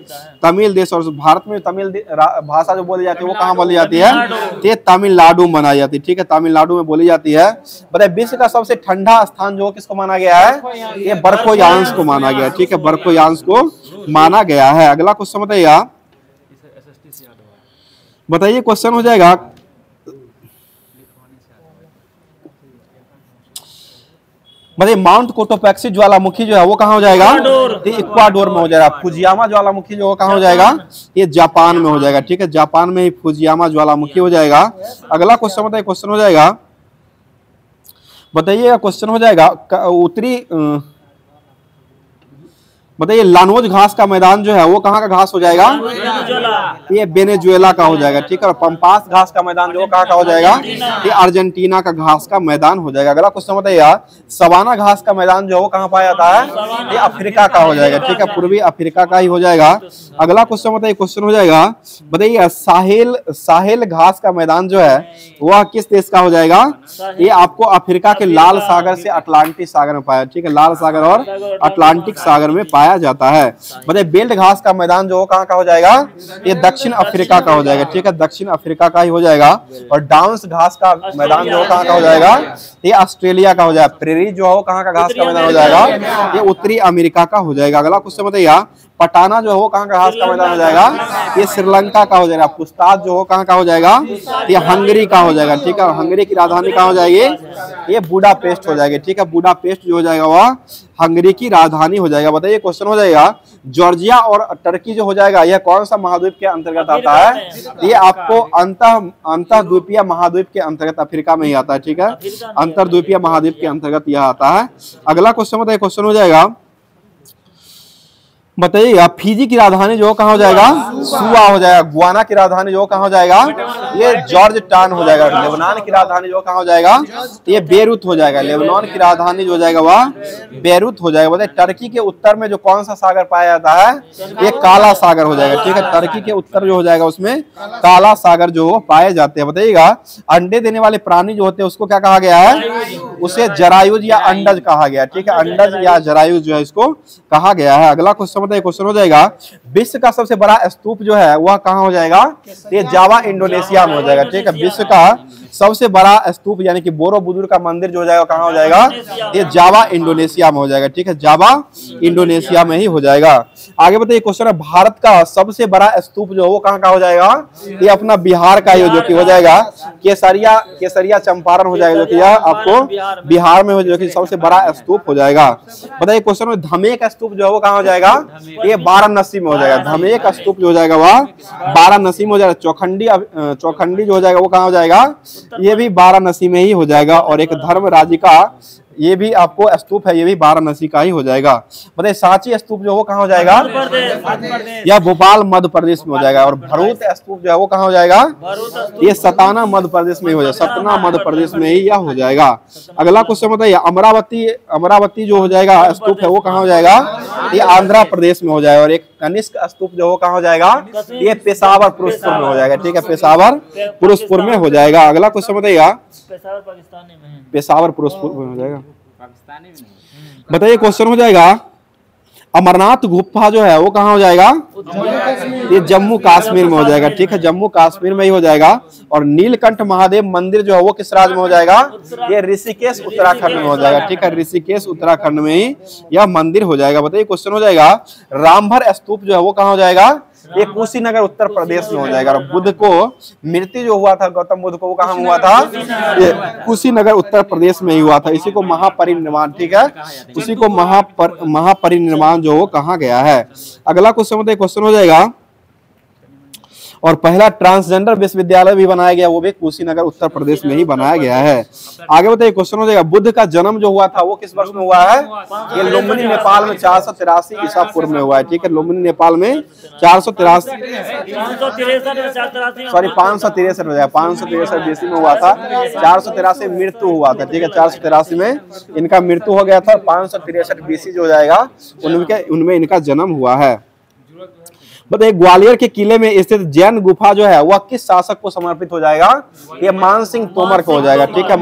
तमिल देश। और भारत में तमिल भाषा जो बोली जाती है वो कहाँ बोली जाती है? ये तमिलनाडु में बनाई जाती है, ठीक है, तमिलनाडु में बोली जाती है। बताइए विश्व का सबसे ठंडा स्थान जो किसको माना गया है? ये बरकोयांश को माना गया, ठीक है, बरकोयांश को माना गया है। अगला क्वेश्चन बताइए क्वेश्चन हो जाएगा बताइए माउंट कोटोपैक्सी ज्वालामुखी जो है वो कहाँ हो जाएगा? इक्वाडोर में हो जाएगा। फुजियामा ज्वालामुखी जो कहाँ हो जाएगा? ये जापान में हो जाएगा, ठीक है, जापान में ही फुजियामा ज्वालामुखी हो जाएगा। अगला क्वेश्चन बताइए, क्वेश्चन हो जाएगा बताइएगा क्वेश्चन हो जाएगा उत्तरी बताइए लानोज घास का मैदान जो है वो कहाँ का घास हो जाएगा? ये वेनेजुएला का हो जाएगा, ठीक है। और पंपास घास का मैदान जो कहाँ का हो जाएगा? ये अर्जेंटीना का घास का मैदान हो जाएगा। अगला क्वेश्चन बताइए सवाना घास का मैदान जो है वो कहाँ पाया जाता है? ये अफ्रीका का हो जाएगा, ठीक है, पूर्वी अफ्रीका का ही हो जाएगा। अगला क्वेश्चन बताइए, क्वेश्चन हो जाएगा बताइए साहेल घास का मैदान जो है वह किस देश का हो जाएगा? ये आपको अफ्रीका के लाल सागर से अटलांटिक सागर में पाया, ठीक है, लाल सागर और अटलांटिक सागर में पाया जाता है। बताइए बेल्ट घास का मैदान जो कहाँ का हो जाएगा? ये दक्षिण अफ्रीका का हो जाएगा, ठीक है, दक्षिण अफ्रीका का ही हो जाएगा। और डाउन्स घास का मैदान जो कहाँ का हो जाएगा? ये ऑस्ट्रेलिया का हो जाएगा। प्रेरी जो है कहाँ का घास का मैदान हो जाएगा? ये उत्तरी अमेरिका का हो जाएगा। अगला क्वेश्चन बताइए पटाना जो है वो कहाँ का घास का मैदान हो जाएगा? ये श्रीलंका का हो जाएगा। पुस्ताद जो हो कहाँ का हो जाएगा? ये हंगरी का हो जाएगा, ठीक है, हंगरी की राजधानी कहाँ हो जाएगी? ये बुडापेस्ट हो जाएगी, ठीक है, बुडापेस्ट जो हो जाएगा वह हंगरी की राजधानी हो जाएगा। बताइए क्वेश्चन हो जाएगा जॉर्जिया और टर्की जो हो जाएगा यह कौन सा महाद्वीप के अंतर्गत आता है? ये आपको अंतर्द्वीपीय महाद्वीप के अंतर्गत अफ्रीका में ही आता है, ठीक है, अंतर्द्वीपीय महाद्वीप के अंतर्गत यह आता है। अगला क्वेश्चन बताइए, क्वेश्चन हो जाएगा बताइएगा फिजी की राजधानी जो कहाँ हो जाएगा, सुआ हो जाएगा। गुआना की राजधानी जो कहाँ हो जाएगा, ये जॉर्ज टाउन हो जाएगा। लेबनान की राजधानी जो कहाँ हो जाएगा, ये बेरूत हो जाएगा। लेबनान की राजधानी जो हो जाएगा वह बेरूत हो जाएगा। बताइए टर्की के उत्तर में जो कौन सा सागर पाया जाता है, ये काला सागर हो जाएगा। ठीक है, टर्की के उत्तर जो हो जाएगा उसमें काला सागर जो पाए जाते हैं। बताइएगा अंडे देने वाले प्राणी जो होते हैं उसको क्या कहा गया है, उसे जरायुज या अंडज कहा गया। ठीक है, अंडज या जरायुज जो है इसको कहा गया है। अगला क्वेश्चन बताइए, क्वेश्चन हो जाएगा विश्व का सबसे बड़ा स्तूप जो है वह कहाँ हो जाएगा, ये जावा इंडोनेशिया में हो जाएगा। ठीक है, विश्व का सबसे बड़ा स्तूप यानी कि बोरोबुदुर का मंदिर जो हो जाएगा कहाँ हो जाएगा, ये जावा इंडोनेशिया में हो जाएगा। ठीक है, जावा इंडोनेशिया में ही हो जाएगा। आगे बताइए क्वेश्चन है भारत का सबसे बड़ा स्तूप जो है वो कहाँ का हो जाएगा, ये अपना बिहार का ही जो कि हो जाएगा केसरिया चंपारण हो जाएगा, जो कि यह आपको बिहार में हो, जो कि सबसे बड़ा स्तूप हो जाएगा। बताइए क्वेश्चन में धमेक स्तूप जो है वो कहाँ हो जाएगा, ये वाराणसी में हो जाएगा। धमेक स्तूप जो हो जाएगा वह वाराणसी में हो जाएगा। चौखंडी जो हो जाएगा वो कहाँ हो जाएगा, ये भी वाराणसी में ही हो जाएगा। और एक धर्मराजी का ये भी आपको स्तूप है, ये भी वाराणसी का ही हो जाएगा। बताइए सांची स्तूप जो वो कहाँ हो जाएगा, यह भोपाल मध्य प्रदेश में हो जाएगा। और भरूच स्तूप जो है वो कहाँ हो जाएगा, ये सताना मध्य प्रदेश में हो जाएगा। सतना मध्य प्रदेश में ही यह हो जाएगा। अगला क्वेश्चन बताइए अमरावती जो हो जाएगा स्तूप है वो कहाँ हो जाएगा, ये आंध्र प्रदेश में हो जाएगा। और एक कनिष्क स्तूप जो वो कहाँ हो जाएगा, ये पेशावर पुरुषपुर में हो जाएगा। ठीक है, पेशावर पुरुषपुर में हो जाएगा। अगला क्वेश्चन बताइएगा पेशावर पुरुषपुर में हो जाएगा। बताइए क्वेश्चन हो जाएगा अमरनाथ गुफा जो है वो कहाँ हो जाएगा, ये जम्मू कश्मीर में हो जाएगा। ठीक है, जम्मू कश्मीर में ही हो जाएगा। और नीलकंठ महादेव मंदिर जो है वो किस राज्य में हो जाएगा, ये ऋषिकेश उत्तराखंड में हो जाएगा। ठीक है, ऋषिकेश उत्तराखंड में ही यह मंदिर हो जाएगा। बताइए क्वेश्चन हो जाएगा रामभर स्तूप जो है वो कहाँ हो जाएगा, ये कुशीनगर उत्तर प्रदेश में हो जाएगा। और बुद्ध को मृत्यु जो हुआ था, गौतम बुद्ध को, वो कहाँ हुआ था, ये कुशीनगर उत्तर प्रदेश में ही हुआ था। इसी को महापरिनिर्वाण, ठीक है, उसी को महापरिनिर्वाण जो कहा गया है। अगला क्वेश्चन क्वेश्चन हो जाएगा और पहला ट्रांसजेंडर विश्वविद्यालय भी बनाया गया, वो भी कुशीनगर उत्तर प्रदेश में ही बनाया गया है। आगे बताइए क्वेश्चन हो जाएगा बुद्ध का जन्म जो हुआ था वो किस वर्ष में हुआ है, ये लुम्बिनी नेपाल में 483 ईसा पूर्व में हुआ है। ठीक है, लुम्बिनी नेपाल में 563 हो जाएगा, 563 बीसी में हुआ था। 483 मृत्यु हुआ था। ठीक है, 483 में इनका मृत्यु हो गया था। 563 बीसी जो हो जाएगा उनमें इनका जन्म हुआ है। बताइए ग्वालियर के किले में स्थित जैन गुफा जो है वह किस शासक को समर्पित हो जाएगा, ये मानसिंह तोमर को हो जाएगा। ठीक है,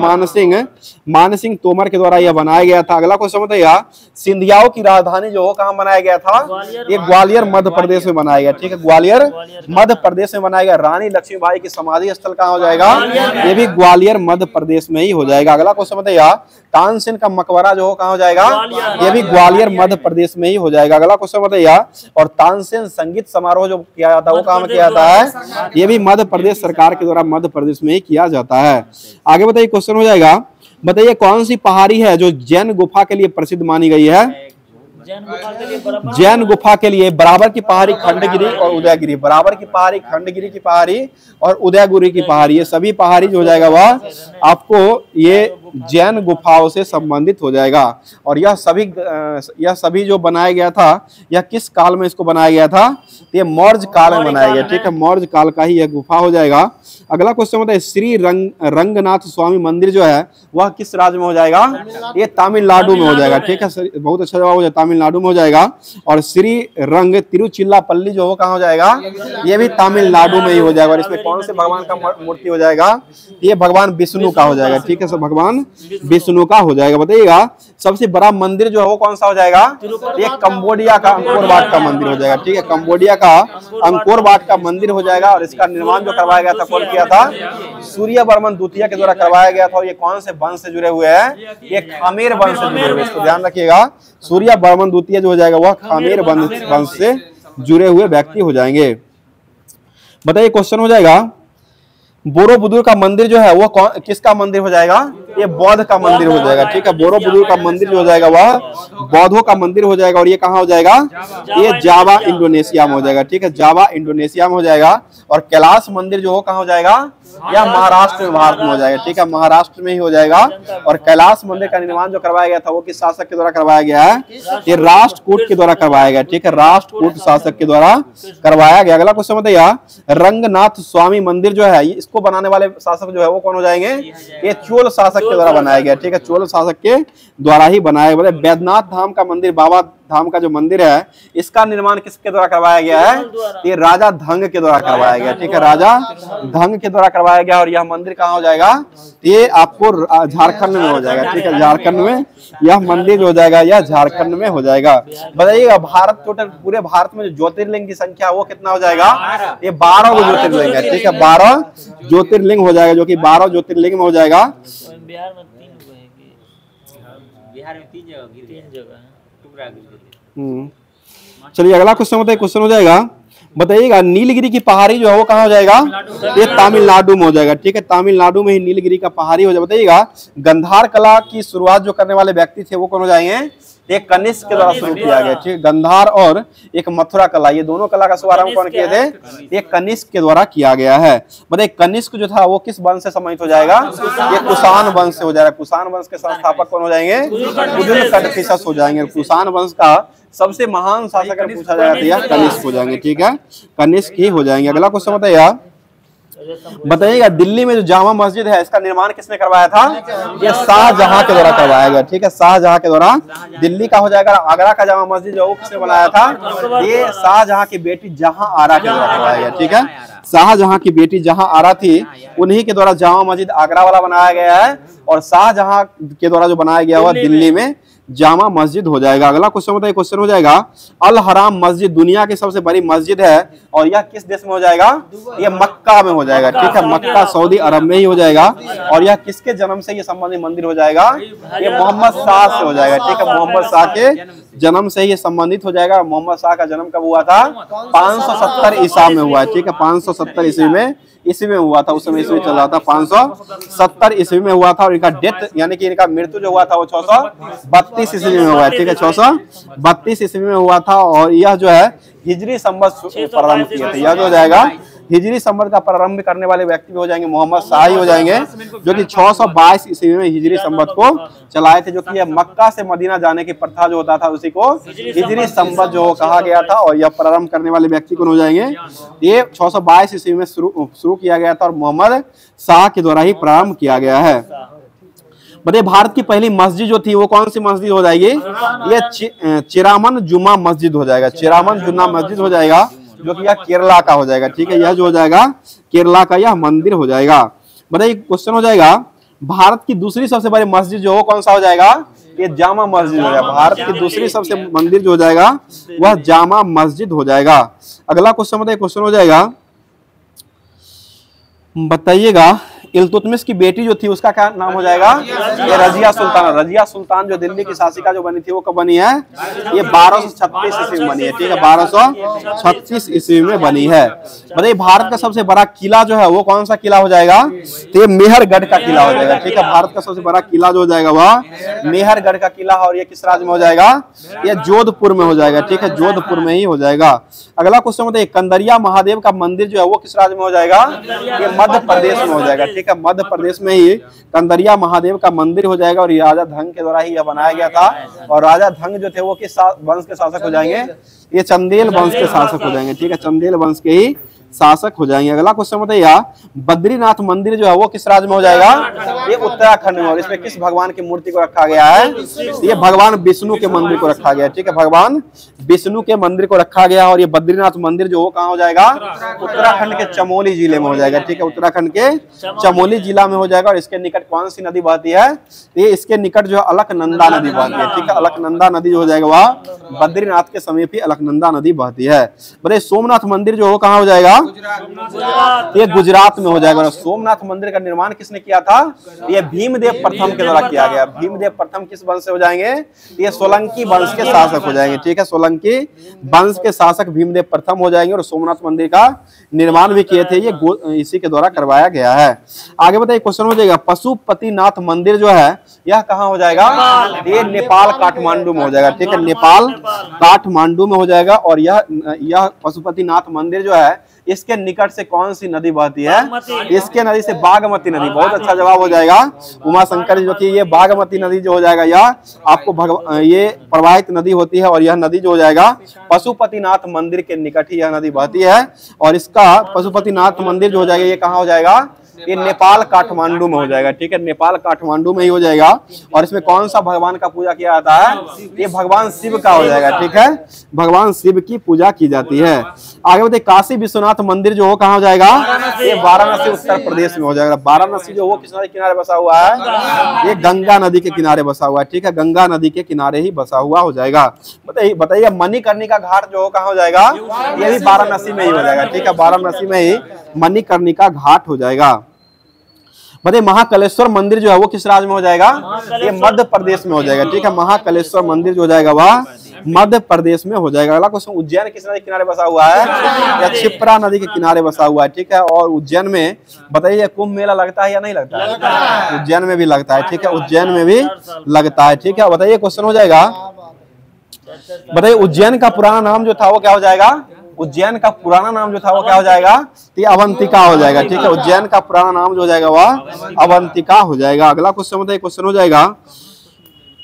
मानसिंह तोमर के द्वारा यह बनाया गया था। अगला क्वेश्चन बताइएगा सिंधियाओं की राजधानी जो कहाँ बनाया गया था, ये ग्वालियर मध्य प्रदेश में बनाया गया। ठीक है, ग्वालियर मध्य प्रदेश में बनाया गया। रानी लक्ष्मीबाई की समाधि स्थल कहाँ हो जाएगा, ये भी ग्वालियर मध्य प्रदेश में ही हो जाएगा। अगला क्वेश्चन बताइएगा तानसेन का मकबरा जो कहाँ हो जाएगा, ये भी ग्वालियर मध्य प्रदेश में ही हो जाएगा। अगला क्वेश्चन बताइएगा और तानसेन संगीत समारोह जो किया जाता है वो कहाँ में किया जाता है, ये भी मध्य प्रदेश सरकार के द्वारा मध्य प्रदेश में ही किया जाता है। आगे बताइए क्वेश्चन हो जाएगा बताइए कौन सी पहाड़ी है जो जैन गुफा के लिए प्रसिद्ध मानी गई है, जैन गुफा के लिए बराबर की पहाड़ी खंडगिरी और उदयगिरी, बराबर की पहाड़ी खंडगिरी की पहाड़ी और उदयगिरी की पहाड़ी, ये सभी पहाड़ी जो हो जाएगा वह आपको ये जैन गुफाओं से संबंधित हो जाएगा। और यह सभी जो बनाया गया था, यह किस काल में इसको बनाया गया था, ये मौर्य काल में बनाया गया। ठीक है, मौर्य काल का ही यह गुफा हो जाएगा। अगला क्वेश्चन बताइए श्री रंगनाथ स्वामी मंदिर जो है वह किस राज्य में हो जाएगा, ये तमिलनाडु में हो जाएगा। ठीक है, बहुत अच्छा जवाब हो जाएगा, तमिलनाडु में हो जाएगा। और श्री रंग तिरुचिल्लापल्ली जो कहाँ हो जाएगा, ये भी तमिलनाडु में ही हो जाएगा। और इसमें कौन से भगवान का मूर्ति हो जाएगा, ये भगवान विष्णु का हो जाएगा। ठीक है, सब भगवान विष्णु का हो जाएगा। बताइएगा सबसे बड़ा मंदिर जो है वो कौन सा हो जाएगा, ये कंबोडिया का अंकोर वाट का मंदिर हो जाएगा। ठीक है, कंबोडिया का अंकोर वाट का मंदिर हो जाएगा। और इसका निर्माण जो करवाया गया था कौन किया था, सूर्यवर्मन द्वितीय के द्वारा करवाया गया था। और ये कौन से वंश से जुड़े हुए हैं, ये खामेर वंश से जुड़े हुए, इसको ध्यान रखिएगा। सूर्यवर्मन द्वितीय जो हो जाएगा वह खामेर वंश से जुड़े हुए व्यक्ति हो जाएंगे। बताइए क्वेश्चन हो जाएगा बोरोबुदुर का मंदिर जो है वो किसका मंदिर हो जाएगा, ये बौद्ध का मंदिर हो जाएगा, ठीक है। बोरोबुदुर का मंदिर जो हो जाएगा वह बौद्धों का मंदिर हो जाएगा। और ये कहाँ हो जाएगा? ये जावा इंडोनेशिया में हो जाएगा, ठीक है। जावा इंडोनेशिया में हो जाएगा। और कैलाश मंदिर जो हो कहाँ हो जाएगा? यह महाराष्ट्र में, भारत में हो जाएगा, ठीक है। महाराष्ट्र में ही हो जाएगा। और कैलाश मंदिर का निर्माण जो करवाया गया था वो किस शासक के द्वारा करवाया गया है? ये राष्ट्रकूट के द्वारा करवाया गया, ठीक है। राष्ट्रकूट शासक के द्वारा करवाया गया। अगला क्वेश्चन बताइए, रंगनाथ स्वामी मंदिर जो है इसको बनाने वाले शासक जो है वो कौन हो जाएंगे? ये चोल शासक के द्वारा बनाया गया, ठीक है। चोल शासक के द्वारा ही बनाया गया। बैद्यनाथ धाम का मंदिर, बाबा धाम का जो मंदिर है इसका निर्माण किसके द्वारा करवाया गया है? ये राजा धंग के द्वारा करवाया गया, ठीक है। राजा धंग के द्वारा करवाया गया। और यह मंदिर कहाँ हो जाएगा? ये आपको झारखंड में हो जाएगा, ठीक है। झारखंड में यह मंदिर जो हो जाएगा यह झारखंड में हो जाएगा। बताइएगा भारत टोटल पूरे भारत में जो ज्योतिर्लिंग की संख्या वो कितना हो जाएगा? ये 12 को ज्योतिर्लिंग है, ठीक है। 12 ज्योतिर्लिंग हो जाएगा, जो कि 12 ज्योतिर्लिंग में हो जाएगा। बिहार में 3 जगह है। चलिए अगला क्वेश्चन बताइए। क्वेश्चन हो जाएगा, बताइएगा नीलगिरी की पहाड़ी जो है वो कहाँ हो जाएगा? ये तमिलनाडु में हो जाएगा, ठीक है। तमिलनाडु में ही नीलगिरी का पहाड़ी हो जाएगा। बताइएगा गंधार कला की शुरुआत जो करने वाले व्यक्ति थे वो कौन हो जाएंगे? एक कनिष्क के द्वारा शुरू किया गया, ठीक है। गंधार और एक मथुरा कला, ये दोनों कला का शुभारंभ कौन किए थे? एक कनिष्क के द्वारा किया गया है। बताइए कनिष्क जो था वो किस वंश से संबंधित हो जाएगा? ये कुषाण वंश से हो जाएगा। कुषाण वंश के संस्थापक कौन हो जाएंगे? कुदुल हो जाएंगे। कुषाण वंश का सबसे महान शासक अगर पूछा जाएगा तो यह कनिष्क हो जाएंगे, ठीक है। कनिष्क ही हो जाएंगे। अगला क्वेश्चन बताइए, बताइएगा दिल्ली में जो जामा मस्जिद है इसका निर्माण किसने करवाया था? ये शाहजहां के द्वारा करवाया गया, ठीक है। शाहजहां के द्वारा दिल्ली का हो जाएगा। आगरा का जामा मस्जिद जो किसने बनाया था? ये शाहजहां की बेटी जहां आरा के द्वारा करवाया गया, ठीक है। शाहजहां की बेटी जहां आरा थी उन्हीं के द्वारा जामा मस्जिद आगरा वाला बनाया गया है। और शाहजहां के द्वारा जो बनाया गया हुआ दिल्ली में जामा मस्जिद हो जाएगा। अगला क्वेश्चन बताइए। क्वेश्चन हो जाएगा, अल हराम मस्जिद दुनिया की सबसे बड़ी मस्जिद है और यह किस देश में हो जाएगा? ये मक्का में हो जाएगा, ठीक है। मक्का सऊदी अरब में ही हो जाएगा। और यह किसके जन्म से ये संबंधित मंदिर हो जाएगा? ये मोहम्मद शाह से हो जाएगा, ठीक है। मोहम्मद शाह के जन्म से ये संबंधित हो जाएगा। मोहम्मद शाह का जन्म कब हुआ था? 570 ईसा में हुआ है, ठीक है। 570 ईस्वी में हुआ था। उस समय ईस्वी चल रहा था 570 ईस्वी में हुआ था। और इनका डेथ यानी कि इनका मृत्यु जो हुआ था वो 632 ईस्वी में हुआ है, ठीक है। 632 ईस्वी में हुआ था। और यह जो है हिजरी संवत प्रारंभ किए थे। यह जो हो जाएगा हिजरी संवत का प्रारंभ करने वाले व्यक्ति भी हो जाएंगे मोहम्मद शाह ही हो जाएंगे, जो कि 622 ईस्वी में हिजरी संवत को चलाए थे। जो कि यह मक्का से मदीना जाने की प्रथा जो होता था उसी को हिजरी संवत जो कहा गया था। और यह प्रारंभ करने वाले व्यक्ति कौन हो जाएंगे? ये 622 ईस्वी में शुरू किया गया था और मोहम्मद शाह के द्वारा ही प्रारंभ किया गया है। बताइए भारत की पहली मस्जिद जो थी वो कौन सी मस्जिद हो जाएगी? ये चिरामन जुमा मस्जिद हो जाएगा। चिरामन जुमा मस्जिद हो जाएगा, जो कि यह केरला का हो जाएगा, ठीक है। यह जो हो जाएगा केरला का यह मंदिर हो जाएगा। बताइए क्वेश्चन हो जाएगा, भारत की दूसरी सबसे बड़ी मस्जिद जो हो कौन सा हो जाएगा? ये जामा मस्जिद हो जाएगा। भारत की दूसरी सबसे मंदिर जो हो जाएगा वह जामा मस्जिद हो जाएगा। अगला क्वेश्चन बताइए। क्वेश्चन हो जाएगा, बताइएगा इल्तुतमिश की बेटी जो थी उसका क्या नाम हो जाएगा? ये रजिया सुल्तान। रजिया सुल्तान जो दिल्ली की शासिका जो बनी थी वो कब बनी है? ये 1236 ईस्वी में बनी है, ठीक है। 1236 ईस्वी में बनी है। बताइए भारत का सबसे बड़ा किला जो है वो कौन सा किला हो जाएगा? तो ये मेहरगढ़ का किला हो जाएगा, ठीक है। भारत का सबसे बड़ा किला जो हो जाएगा वह मेहरगढ़ का किला। और ये किस राज्य में हो जाएगा? ये जोधपुर में हो जाएगा, ठीक है। जोधपुर में ही हो जाएगा। अगला क्वेश्चन बताइए, कंदरिया महादेव का मंदिर जो है वो किस राज्य में हो जाएगा? ये मध्य प्रदेश में हो जाएगा, ठीक है। मध्य प्रदेश में ही कंदरिया महादेव का मंदिर हो जाएगा। और राजा धंग के द्वारा ही यह बनाया गया था। और राजा धंग जो थे वो किस वंश के शासक हो जाएंगे? ये चंदेल वंश के शासक हो जाएंगे, ठीक है। चंदेल वंश के ही शासक हो जाएंगे। अगला क्वेश्चन बताइए, बद्रीनाथ मंदिर जो है वो किस राज्य में हो जाएगा? ये उत्तराखंड में। और इसमें किस भगवान की मूर्ति को रखा गया है? ये भगवान विष्णु के मंदिर को रखा गया है, ठीक है। भगवान विष्णु के मंदिर को रखा गया। और ये बद्रीनाथ मंदिर जो वो कहाँ हो जाएगा? उत्तराखंड के चमोली जिले में हो जाएगा, ठीक है। उत्तराखंड के चमोली जिला में हो जाएगा। और इसके निकट कौन सी नदी बहती है? ये इसके निकट जो अलकनंदा नदी बहती है, ठीक है। अलकनंदा नदी जो हो जाएगा वह बद्रीनाथ के समीप ही अलकनंदा नदी बहती है। बताइए सोमनाथ मंदिर जो हो कहाँ हो जाएगा? गुजरात। ये गुजरात में हो जाएगा। और सोमनाथ मंदिर का निर्माण किसने किया था? ये भीमदेव प्रथम के द्वारा किया गया। भीमदेव प्रथम किस वंश से हो जाएंगे? ये सोलंकी वंश के शासक हो जाएंगे, ठीक है, सोलंकी वंश के शासक भीमदेव प्रथम हो जाएंगे और सोमनाथ मंदिर का निर्माण भी किए थे, ये इसी के द्वारा करवाया गया है। आगे बताइए क्वेश्चन हो जाएगा, पशुपतिनाथ मंदिर जो है यह कहाँ हो जाएगा? ये नेपाल काठमांडू में हो जाएगा, ठीक है, नेपाल काठमांडू में हो जाएगा। और यह पशुपतिनाथ मंदिर जो है इसके निकट से कौन सी नदी बहती है? इसके नदी से बागमती नदी। बहुत अच्छा जवाब हो जाएगा उमा शंकर जी, जो कि ये बागमती नदी जो हो जाएगा यह आपको ये प्रवाहित नदी होती है और यह नदी जो हो जाएगा पशुपतिनाथ मंदिर के निकट ही यह नदी बहती है। और इसका पशुपतिनाथ मंदिर जो हो जाएगा ये कहाँ हो जाएगा? ये नेपाल काठमांडू में हो जाएगा, ठीक है, नेपाल काठमांडू में ही हो जाएगा। और इसमें कौन सा भगवान का पूजा किया जाता है? ये भगवान शिव का हो जाएगा, ठीक है, भगवान शिव की पूजा की जाती है। आगे बताइए काशी विश्वनाथ मंदिर जो हो कहाँ हो जाएगा? ये वाराणसी उत्तर प्रदेश में हो जाएगा। वाराणसी जो वो किस नदी के किनारे बसा हुआ है? ये गंगा नदी के किनारे बसा हुआ है, ठीक है, गंगा नदी के किनारे ही बसा हुआ हो जाएगा। बताइए मणिकर्णिका घाट जो हो कहाँ हो जाएगा? ये भी वाराणसी में ही हो जाएगा, ठीक है, वाराणसी में ही मणिकर्णिका घाट हो जाएगा। बताइए महाकालेश्वर मंदिर जो है वो किस राज्य में हो जाएगा? ये मध्य प्रदेश में हो जाएगा, ठीक है, महाकालेश्वर मंदिर जो हो जाएगा वह मध्य प्रदेश में हो जाएगा। अगला क्वेश्चन, उज्जैन किस नदी के किनारे बसा हुआ है? या क्षिप्रा नदी के किनारे बसा हुआ है, ठीक है। और उज्जैन में बताइए कुंभ मेला लगता है या नहीं लगता है? उज्जैन में भी लगता है, ठीक है, उज्जैन में भी लगता है, ठीक है। बताइए क्वेश्चन हो जाएगा, बताइए उज्जैन का पुराना नाम जो था वो क्या हो जाएगा? उज्जैन का पुराना नाम जो था वो क्या हो जाएगा? ये अवंतिका हो जाएगा, ठीक है, उज्जैन का पुराना नाम जो हो जाएगा वह अवंतिका हो जाएगा। अगला क्वेश्चन बताइए, क्वेश्चन हो जाएगा,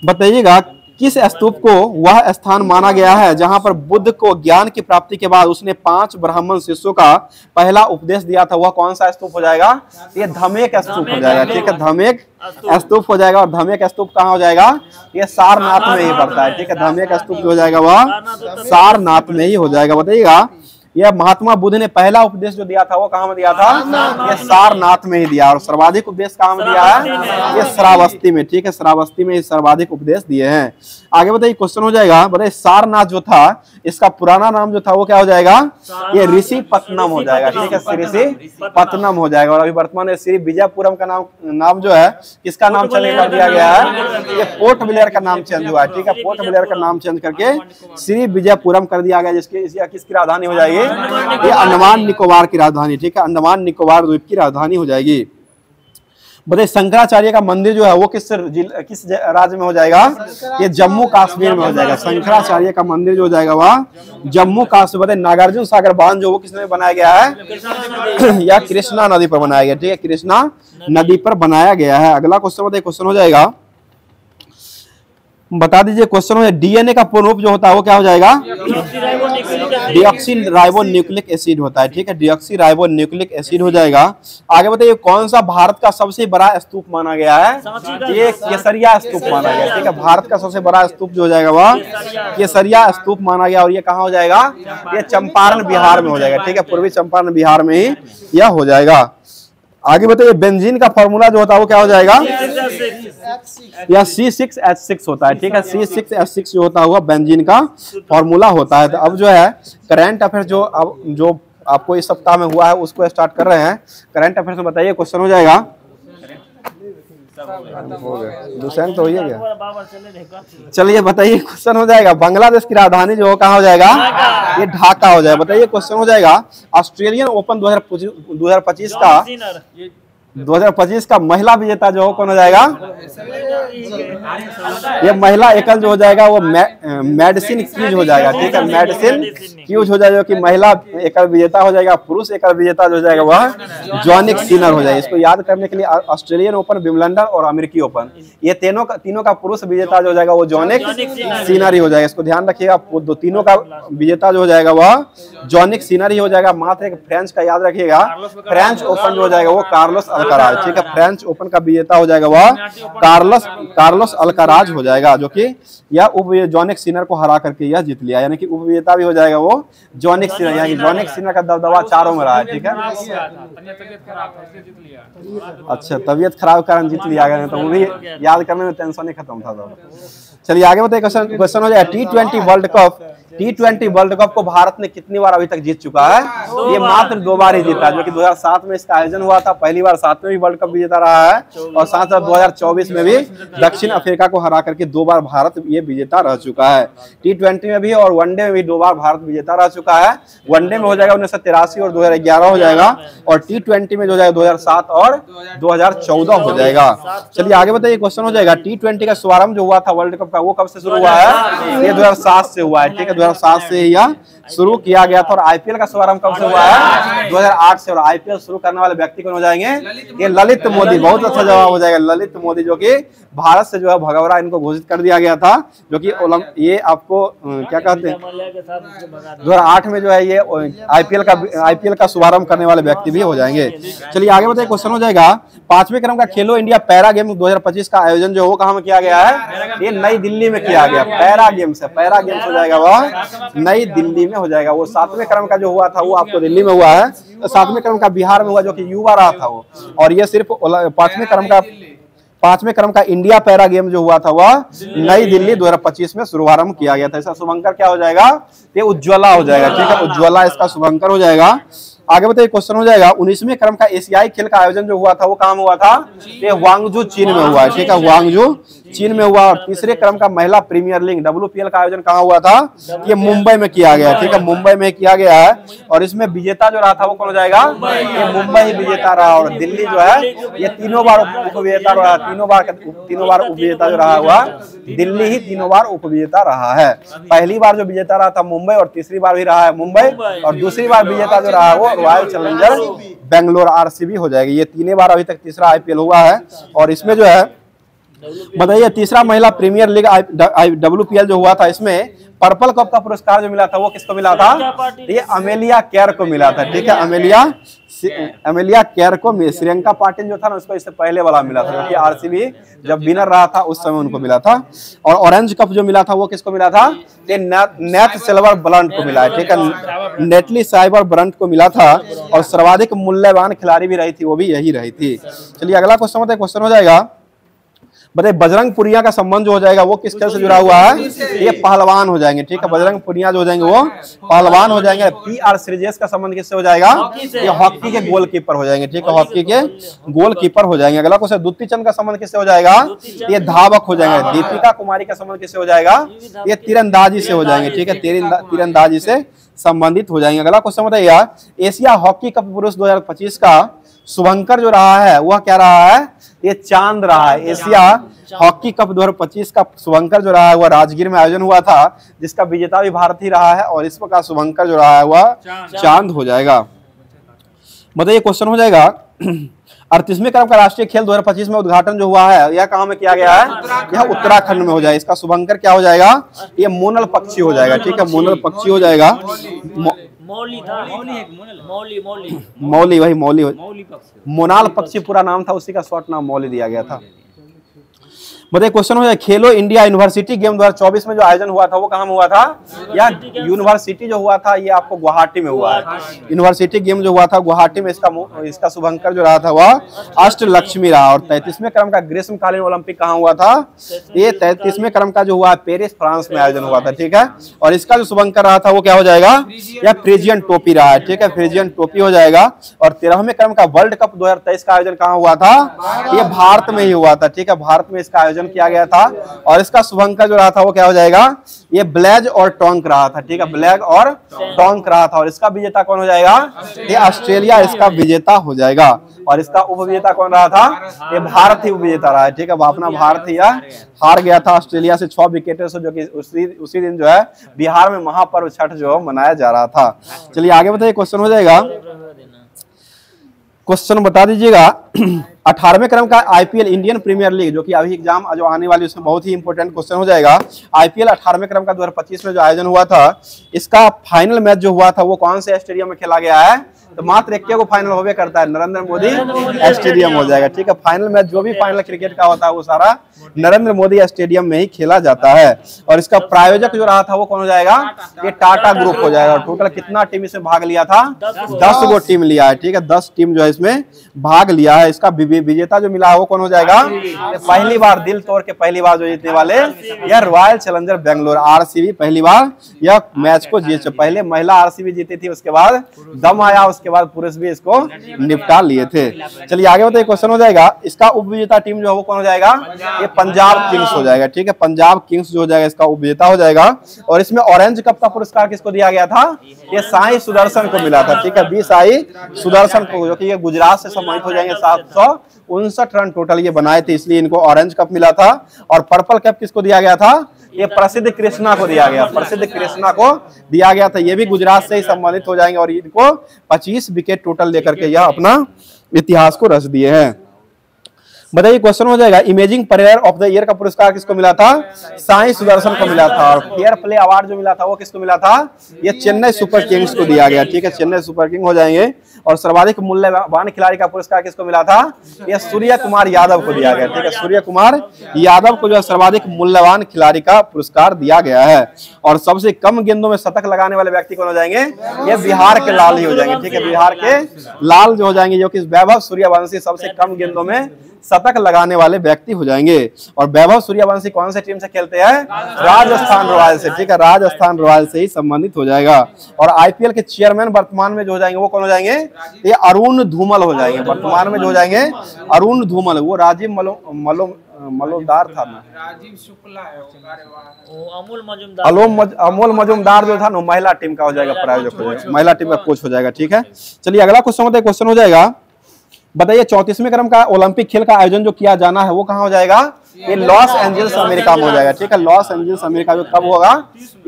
बताइएगा किस स्तूप को वह स्थान माना गया है जहां पर बुद्ध को ज्ञान की प्राप्ति के बाद उसने 5 ब्राह्मण शिष्यों का पहला उपदेश दिया था? वह कौन सा स्तूप हो जाएगा? ये धमेक स्तूप हो जाएगा, ठीक है, धमेक स्तूप हो जाएगा। और धमेक स्तूप कहाँ हो जाएगा? ये सारनाथ में ही पड़ता है, ठीक है, धमेक स्तूप हो जाएगा वह सारनाथ में ही हो जाएगा। बताइएगा यह महात्मा बुद्ध ने पहला उपदेश जो दिया था वो कहाँ में दिया था? ये सारनाथ में ही दिया। और सर्वाधिक उपदेश कहाँ में दिया है? ये श्रावस्ती में, ठीक है, श्रावस्ती में सर्वाधिक उपदेश दिए हैं। आगे बताइए क्वेश्चन हो जाएगा, बताइए सारनाथ जो था इसका पुराना नाम जो था वो क्या हो जाएगा? ये ऋषि पत्तनम हो जाएगा, ठीक है, ऋषि पत्तनम हो जाएगा। और अभी वर्तमान में श्री विजयपुरम का नाम जो है किसका नाम चेंज कर दिया गया है? ये पोर्ट ब्लेयर का नाम चेंज हुआ है, ठीक है, पोर्ट ब्लेयर का नाम चेंज करके श्री विजयपुरम कर दिया गया, किसकी राजधानी हो जाएगी? ये अंडमान निकोबार की राजधानी, ठीक है, अंडमान निकोबार द्वीप की राजधानी हो जाएगी। बताइए शंकराचार्य का मंदिर जो है वो किस राज्य में हो जाएगा? ये जम्मू कश्मीर में हो जाएगा। शंकराचार्य का मंदिर जो हो जाएगा वह जम्मू कश्मीर। बताइए नागार्जुन सागर बांध जो वो किस में बनाया गया है? या कृष्णा नदी पर बनाया गया, ठीक है, कृष्णा नदी पर बनाया गया है। अगला क्वेश्चन बताइए, क्वेश्चन हो जाएगा, बता दीजिए क्वेश्चन में डीएनए का पूर्ण रूप जो होता है वो क्या हो जाएगा? डीऑक्सी राइबो न्यूक्लिक एसिड होता है, ठीक है, डीऑक्सी राइबो न्यूक्लिक एसिड हो जाएगा। आगे बताइए कौन सा भारत का सबसे बड़ा स्तूप माना गया है? ये केसरिया स्तूप माना गया, ठीक है, भारत का सबसे बड़ा स्तूप जो हो जाएगा वह केसरिया स्तूप माना गया। और ये कहाँ हो जाएगा? ये चंपारण बिहार में हो जाएगा, ठीक है, पूर्वी चंपारण बिहार में ही यह हो जाएगा। आगे बताइए बेंजीन का फॉर्मूला जो होता है वो क्या हो जाएगा? या C6H6 होता है, ठीक है, C6H6 जो होता हुआ बेंजीन का फॉर्मूला होता है। तो अब जो है करंट अफेयर जो आपको इस सप्ताह में हुआ है उसको स्टार्ट कर रहे हैं। करंट अफेयर में बताइए क्वेश्चन हो जाएगा, दूसरा तो हो गया। चलिए बताइए क्वेश्चन हो जाएगा, बांग्लादेश की राजधानी जो कहाँ हो जाएगा? ये ढाका हो जाएगा। बताइए क्वेश्चन हो जाएगा, ऑस्ट्रेलियन ओपन 2025 का महिला विजेता जो कौन हो जाएगा? ये महिला एकल जो हो जाएगा वो मेडिसिन क्यूज हो जाएगा, ठीक है, मेडिसिन क्यूज हो जाएगा, कि महिला एकल विजेता हो जाएगा। पुरुष एकल विजेता जो हो जाएगा वह जॉनिक सिनर हो जाएगा। इसको याद करने के लिए ऑस्ट्रेलियन ओपन, विंबलडन और अमेरिकी ओपन, ये तीनों का पुरुष विजेता जो हो जाएगा वो जॉनिक सिनर ही हो जाएगा। इसको ध्यान रखिएगा, तीनों का विजेता जो हो जाएगा वह जॉनिक सिनर ही हो जाएगा। मात्र एक फ्रेंच का याद रखिएगा, फ्रेंच ओपन जो हो जाएगा वो कार्लोस अल्काराज, ठीक है, फ्रेंच ओपन का विजेता हो जाएगा वह कार्लोस अल्काराज हो जाएगा, जो कि यह जॉनिक सिनर को हरा करके यह जीत लिया, यानी कि उपविजेता भी हो जाएगा वो जॉनिक सिनर, यानी कि जॉनिक सिनर का दबदबा चारों में रहा है, ठीक है। अच्छा, तबीयत खराब के कारण जीत लिया गया, तो वो भी याद करने में टेंशन ही खत्म था। चलिए आगे बताइए, क्वेश्चन हो जाए T20 world cup. T20 world cup को भारत ने कितनी बार अभी तक जीत चुका है? ये मात्र 2 बार ही जीता, जो कि 2007 में इसका आयोजन हुआ था, पहली बार 7 में भी वर्ल्ड कप विजेता रहा है, और साथ साथ 2024 में भी दक्षिण अफ्रीका को हरा करके 2 बार भारत ये विजेता रह चुका है। T20 में भी और वनडे में भी 2 बार भारत विजेता रह चुका है। वनडे में हो जाएगा 1983 और 2011 हो जाएगा, और T20 में जो जाएगा 2007 और 2014 हो जाएगा। चलिए आगे बताइए, क्वेश्चन हो जाएगा T20 का शुभारंभ जो हुआ था वर्ल्ड कप का, वो कब से शुरू हुआ है? ये 2007 से हुआ है, ठीक है, 2007 से यह शुरू किया गया था। और आईपीएल का शुभारंभ कब से हुआ है? 2008 से। और आईपीएल शुरू करने वाले व्यक्ति कौन हो जाएंगे? ये ललित मोदी। बहुत अच्छा जवाब हो जाएगा, ललित मोदी, जो कि भारत से जो है भगौरा इनको घोषित कर दिया गया था, जो कि ये आपको क्या कहते हैं, 2008 में जो है ये आईपीएल का शुभारंभ करने वाले व्यक्ति भी हो जाएंगे। चलिए आगे बताइए, क्वेश्चन हो जाएगा 5वें क्रम का खेलो इंडिया पैरा गेम 2025 का आयोजन जो वो कहाँ में किया गया है? ये नई दिल्ली में किया गया। पैरा गेम्स हो जाएगा, वह नई दिल्ली में हो जाएगा। वो 7वें क्रम का जो हुआ था वो आपको दिल्ली में हुआ है, 7वें क्रम का बिहार में हुआ, जो कि युवा रहा था वो। और ये सिर्फ 5वें क्रम का इंडिया पैरा गेम जो हुआ था वह नई दिल्ली 2025 में शुभारंभ किया गया था। इसका शुभंकर क्या हो जाएगा? ये उज्ज्वला हो जाएगा, ठीक है, उज्ज्वला इसका शुभंकर हो जाएगा। आगे बताइए, क्वेश्चन हो जाएगा 19वें क्रम का एशियाई खेल का आयोजन जो हुआ था वो कहाँ हुआ था? ये ग्वांगझू चीन में हुआ है, ठीक है, ग्वांगझू चीन में हुआ। और तीसरे क्रम का महिला प्रीमियर लीग WPL का आयोजन कहाँ हुआ था? ये मुंबई में किया गया, ठीक है, मुंबई में किया गया है। और इसमें विजेता जो रहा था वो कौन हो जाएगा? ये मुंबई ही विजेता रहा। और दिल्ली जो है ये 3 बार उपविजेता रहा, 3 बार उपविजेता जो रहा हुआ दिल्ली ही 3 बार उपविजेता रहा है। पहली बार जो विजेता रहा था मुंबई, और तीसरी बार भी रहा है मुंबई, और दूसरी बार विजेता जो रहा है वो रॉयल चैलेंजर बेंगलोर RCB हो जाएगी। ये 3 बार अभी तक तीसरा IPL हुआ है। और इसमें जो है बताइए, तीसरा महिला प्रीमियर लीग WPL जो हुआ था, इसमें पर्पल कप का पुरस्कार जो मिला था वो किसको मिला था? ये अमेलिया केयर को मिला था, ठीक है, अमेलिया केयर को। श्रियंका पाटिल जो था ना उसको इससे पहले वाला मिला था, क्योंकि RCB जब विनर रहा था उस समय उनको मिला था। और ऑरेंज कप जो मिला था वो किसको मिला था? ये नेट सिल्वर ब्लंट को मिला है, ठीक है, नेटली साइबर ब्लंट को मिला था। और सर्वाधिक मूल्यवान खिलाड़ी भी रही थी, वो भी यही रही थी। चलिए अगला क्वेश्चन बताइए, क्वेश्चन हो जाएगा बताइए, बजरंग पुनिया का संबंध जो हो जाएगा वो किस खेल से जुड़ा हुआ है? ये पहलवान हो जाएंगे, ठीक है, बजरंग पुनिया जो हो जाएंगे वो पहलवान हो जाएंगे। PR श्रीजेश का संबंध किससे हो जाएगा? ये हॉकी के गोलकीपर हो जाएंगे, ठीक है, हॉकी के गोलकीपर हो जाएंगे। अगला क्वेश्चन, द्युति चंद का संबंध किससे हो जाएगा? ये धावक हो जाएंगे। दीपिका कुमारी का संबंध किससे हो जाएगा? ये तीरंदाजी से हो जाएंगे, ठीक है, तीरंदाजी से संबंधित हो जाएंगे। अगला क्वेश्चन बताइए, एशिया हॉकी कप पुरुष 2025 का शुभंकर जो रहा है वह क्या रहा है? ये चांद रहा है। एशिया हॉकी कप 2025 का शुभंकर जो रहा है वह राजगीर में आयोजन हुआ था, जिसका विजेता भी भारत ही रहा है। और इस प्रकार शुभंकर जो रहा है वह चांद हो जाएगा। बताइए, क्वेश्चन हो जाएगा 38वें क्रम का राष्ट्रीय खेल 2025 में उद्घाटन जो हुआ है यह कहाँ में किया गया है? यह उत्तराखंड में हो जाएगा। इसका शुभंकर क्या हो जाएगा? ये मोनल पक्षी हो जाएगा, ठीक है, मोनल पक्षी हो जाएगा। मौली था, मौली, वही मौली, मोनाल पक्षी पूरा नाम था, उसी का शॉर्ट नाम मौली दिया गया था। बताइए, क्वेश्चन हो जाए खेलो इंडिया यूनिवर्सिटी गेम 2024 में जो आयोजन हुआ था वो कहाँ में हुआ था? या यूनिवर्सिटी जो हुआ था ये आपको गुवाहाटी में हुआ है। यूनिवर्सिटी गेम जो हुआ था गुवाहाटी में, इसका शुभंकर जो रहा था वह अष्टलक्ष्मी रहा। और 33वें क्रम का ग्रीष्मकालीन ओलंपिक कहाँ हुआ था? ये 33वें क्रम का जो हुआ पेरिस फ्रांस में आयोजन हुआ था, ठीक है। और इसका जो शुभंकर रहा था वो क्या हो जाएगा? यह फ्रिजियन टोपी रहा है, ठीक है, फ्रिजियन टोपी हो जाएगा। और 13वें क्रम का वर्ल्ड कप 2023 का आयोजन कहाँ हुआ था? ये भारत में ही हुआ था, ठीक है, भारत में इसका किया गया था। और इसका शुभंकर जो रहा था वो क्या हो जाएगा? ये ब्लेज और टोंक रहा था, ठीक है, ब्लैक और टोंक रहा था। और इसका विजेता कौन हो जाएगा? ये ऑस्ट्रेलिया इसका विजेता हो जाएगा। और इसका उपविजेता कौन रहा था? ये भारत ही उपविजेता रहा है, ठीक है, अपना भारत ही हार गया था ऑस्ट्रेलिया से 6 विकेटों से, जो कि उसी दिन जो है बिहार में महापर्व छठ जो मनाया जा रहा था। चलिए आगे बताइए, क्वेश्चन हो जाएगा, क्वेश्चन बता दीजिएगा 18वें क्रम का IPL इंडियन प्रीमियर लीग जो कि अभी एग्जाम जो आने वाली उसमें बहुत ही इंपॉर्टेंट क्वेश्चन हो जाएगा। IPL 18वें क्रम का 2025 में जो आयोजन हुआ था इसका फाइनल मैच जो हुआ था वो कौन से स्टेडियम में खेला गया है? तो मात्र एक को फाइनल होवे करता है, नरेंद्र मोदी स्टेडियम हो जाएगा, ठीक है। फाइनल मैच जो भी फाइनल क्रिकेट का होता है वो सारा नरेंद्र मोदी स्टेडियम में ही खेला जाता है। और इसका प्रायोजक जो रहा था वो कौन हो जाएगा? ये टाटा ग्रुप हो जाएगा। टोटल कितना टीम इसमें भाग लिया था? 10 गो टीम लिया है, ठीक है, 10 टीम जो है इसमें भाग लिया है। इसका विजेता जो मिला है वो कौन हो जाएगा? पहली बार दिल तोड़ के पहली बार जो जीतने वाले यह रॉयल चैलेंजर बेंगलोर आरसीबी पहली बार यह मैच को जीत। पहले महिला आरसीबी जीती थी, उसके बाद दम आया, उसके बाद पुरुष भी इसको निपटा लिए थे। चलिए आगे बताइए, क्वेश्चन हो जाएगा इसका उपविजेता टीम जो है वो कौन हो जाएगा? ये पंजाब किंग्स हो जाएगा। ठीक है, पंजाब किंग्स जो हो जाएगा इसका उपविजेता हो जाएगा। और इसमें ऑरेंज कप का पुरस्कार किसको दिया गया था? ये साई सुदर्शन को मिला था। ठीक है, बी साई सुदर्शन को, जो कि ये गुजरात से सम्मानित हो जाएंगे। 759 रन टोटल ये बनाए थे, इसलिए इनको ऑरेंज कप मिला था। और पर्पल कप किसको दिया गया था? ये प्रसिद्ध कृष्णा को दिया गया, प्रसिद्ध कृष्णा को दिया गया था। ये भी गुजरात से ही सम्मानित हो जाएंगे और इनको 25 विकेट टोटल लेकर के यह अपना इतिहास को रच दिए हैं। बताइए, क्वेश्चन हो जाएगा imaging player of the year का पुरस्कार किसको मिला था? साई सुदर्शन को मिला था। और फेयर प्ले अवार्ड जो मिला था वो किसको मिला था? ये चेन्नई सुपर किंग्स को दिया गया। ठीक है, चेन्नई सुपर किंग हो जाएंगे। और सर्वाधिक मूल्यवान खिलाड़ी का पुरस्कार किसको मिला था? ये सूर्य कुमार यादव को दिया गया। ठीक है, सूर्य कुमार यादव को जो है सर्वाधिक मूल्यवान खिलाड़ी का पुरस्कार दिया गया है। और सबसे कम गेंदों में शतक लगाने वाले व्यक्ति कौन हो जाएंगे? ये बिहार के लाल ही हो जाएंगे। ठीक है, बिहार के लाल जो हो जाएंगे, जो कि वैभव सूर्यवंशी सबसे कम गेंदों में शतक लगाने वाले व्यक्ति हो जाएंगे। और वैभव सूर्यवंशी कौन से टीम से खेलते हैं? राजस्थान रॉयल्स से। ठीक है, राजस्थान रॉयल्स से ही संबंधित हो जाएगा। और आईपीएल के चेयरमैन वर्तमान में जो हो जाएंगे वो कौन हो जाएंगे? ये अरुण धूमल हो जाएंगे। वर्तमान में जो हो जाएंगे अरुण धूमल। वो राजीव मलोदार था ना, राजीव शुक्ला है अमूल मजुमदार जो था ना महिला टीम का हो जाएगा, प्रायोजक हो जाएगा, महिला टीम का कोच हो जाएगा। ठीक है, चलिए अगला क्वेश्चन होता है। क्वेश्चन हो जाएगा बताइए 34वें क्रम का ओलंपिक खेल का आयोजन जो किया जाना है वो कहाँ हो जाएगा? ये लॉस एंजल्स अमेरिका में हो जाएगा। ठीक है, लॉस एंजल्स अमेरिका जो कब होगा?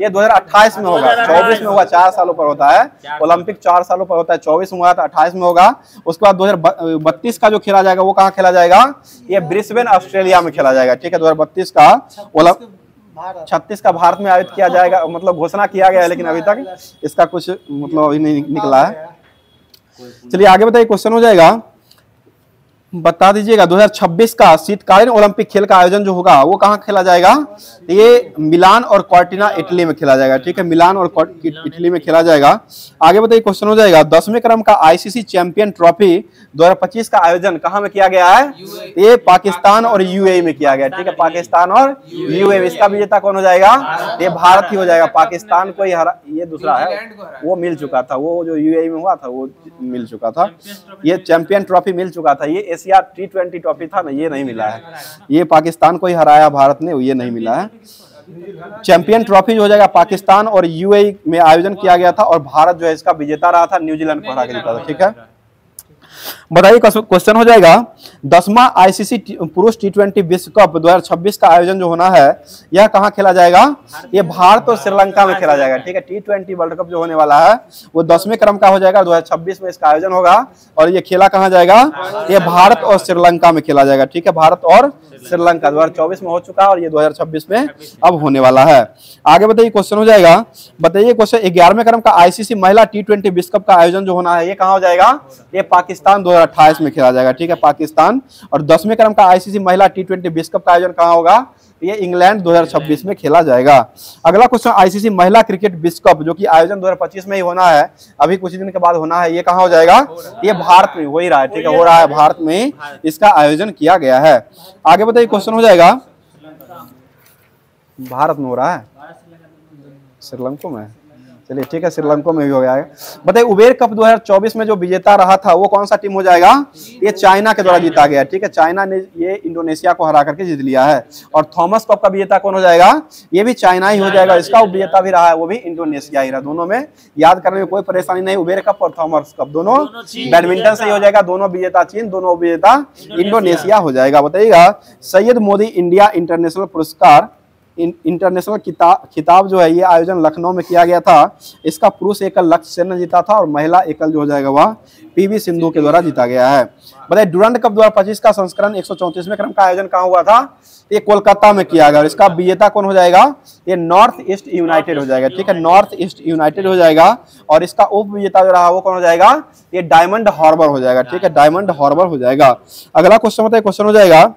ये 2028 में होगा। 24 में होगा, 4 सालों पर होता है ओलंपिक, 4 सालों पर होता है। 24 में हुआ था, 28 में होगा। उसके बाद 2032 का जो खेला जाएगा वो कहाँ खेला जाएगा? ये ब्रिस्बेन ऑस्ट्रेलिया में खेला जाएगा। ठीक है, 2032 का 36 का भारत में आयोजित किया जाएगा, मतलब घोषणा किया गया है, लेकिन अभी तक इसका कुछ मतलब अभी नहीं निकला है। चलिए आगे बताइए, क्वेश्चन हो जाएगा बता दीजिएगा 2026 का शीतकालीन ओलंपिक खेल का आयोजन जो होगा वो कहाँ खेला जाएगा? ये मिलान और कॉर्टिना इटली में खेला जाएगा। ठीक है, मिलान और इटली में खेला जाएगा। आगे बताइए, क्वेश्चन हो जाएगा 10वें क्रम का आईसीसी चैंपियन ट्रॉफी 2025 का आयोजन कहाँ में किया गया है? ये पाकिस्तान और यूएई में किया गया। ठीक है, पाकिस्तान और यूएई। इसका विजेता कौन हो जाएगा? ये भारत ही हो जाएगा। पाकिस्तान को ही हरा, ये दूसरा है वो मिल चुका था, वो जो यूएई में हुआ था वो मिल चुका था। ये चैंपियन ट्रॉफी मिल चुका था। ये एशिया T20 ट्रॉफी था ना, ये नहीं मिला है। ये पाकिस्तान को ही हराया भारत ने, ये नहीं मिला है। चैंपियन ट्रॉफी जो हो जाएगा पाकिस्तान और यूएई में आयोजन किया गया था और भारत जो है इसका विजेता रहा था, न्यूजीलैंड को हरा के जीता था। ठीक है, बताइए क्वेश्चन हो जाएगा 10वां आईसीसी पुरुष T20 विश्व कप 2026 का आयोजन जो होना है यह कहाँ खेला जाएगा? ये भारत और श्रीलंका में खेला जाएगा। ठीक है, T20 वर्ल्ड कप जो होने वाला है वो 10वें क्रम का हो जाएगा। 2026 में इसका आयोजन होगा और ये खेला कहाँ जाएगा? ये भारत और श्रीलंका में खेला जाएगा। ठीक है, भारत और श्रीलंका 2024 में हो चुका है और ये 2026 में अब होने वाला है। आगे बताइए, क्वेश्चन हो जाएगा बताइए क्वेश्चन 11वें क्रम का आईसीसी महिला T20 विश्व कप का आयोजन जो होना है ये कहाँ हो जाएगा? ये पाकिस्तान 2028 में खेला जाएगा। ठीक है, पाकिस्तान। और 10वें क्रम का आईसीसी महिला T20 विश्व कप का आयोजन कहाँ होगा? ये इंग्लैंड 2026 में खेला जाएगा। अगला क्वेश्चन आईसीसी महिला क्रिकेट विश्व कप जो कि आयोजन 2025 में ही होना है, अभी कुछ दिन के बाद होना है, ये कहाँ हो जाएगा? ये भारत में हो ही रहा है। ठीक है, हो रहा है, भारत में इसका आयोजन किया गया है। आगे बताइए, क्वेश्चन हो जाएगा भारत में हो रहा है, श्रीलंका में। चलिए ठीक है, श्रीलंका में भी हो गया है। बताइए उबेर कप 2024 में जो विजेता रहा था वो कौन सा टीम हो जाएगा? ये चाइना के द्वारा जीता गया। ठीक है, चाइना ने ये इंडोनेशिया को हरा करके जीत लिया है। और थॉमस कप का विजेता कौन हो जाएगा? ये भी चाइना ही हो जाएगा। इसका विजेता भी रहा है वो भी इंडोनेशिया ही रहा। दोनों में याद करने में कोई परेशानी नहीं। उबेर कप और थॉमस कप दोनों बैडमिंटन से ही हो जाएगा। दोनों विजेता चीन, दोनों विजेता इंडोनेशिया हो जाएगा। बताइएगा सैयद मोदी इंडिया इंटरनेशनल पुरस्कार इंटरनेशनल खिताब जो है ये आयोजन लखनऊ में किया गया था। इसका पुरुष एकल लक्ष्य सेन ने जीता था और महिला एकल जो हो जाएगा वह पीवी सिंधु के द्वारा जीता गया है। बताइए डुरंड कप 2025 का संस्करण 134वें क्रम का आयोजन कहाँ हुआ था? ये कोलकाता में किया गया और इसका विजेता कौन हो जाएगा? ये नॉर्थ ईस्ट यूनाइटेड हो जाएगा। ठीक है, नॉर्थ ईस्ट यूनाइटेड हो जाएगा और इसका उप विजेता जो रहा वो कौन हो जाएगा? ये डायमंड हार्बर हो जाएगा। ठीक है, डायमंड हार्बर हो जाएगा। अगला क्वेश्चन बताइए, क्वेश्चन हो जाएगा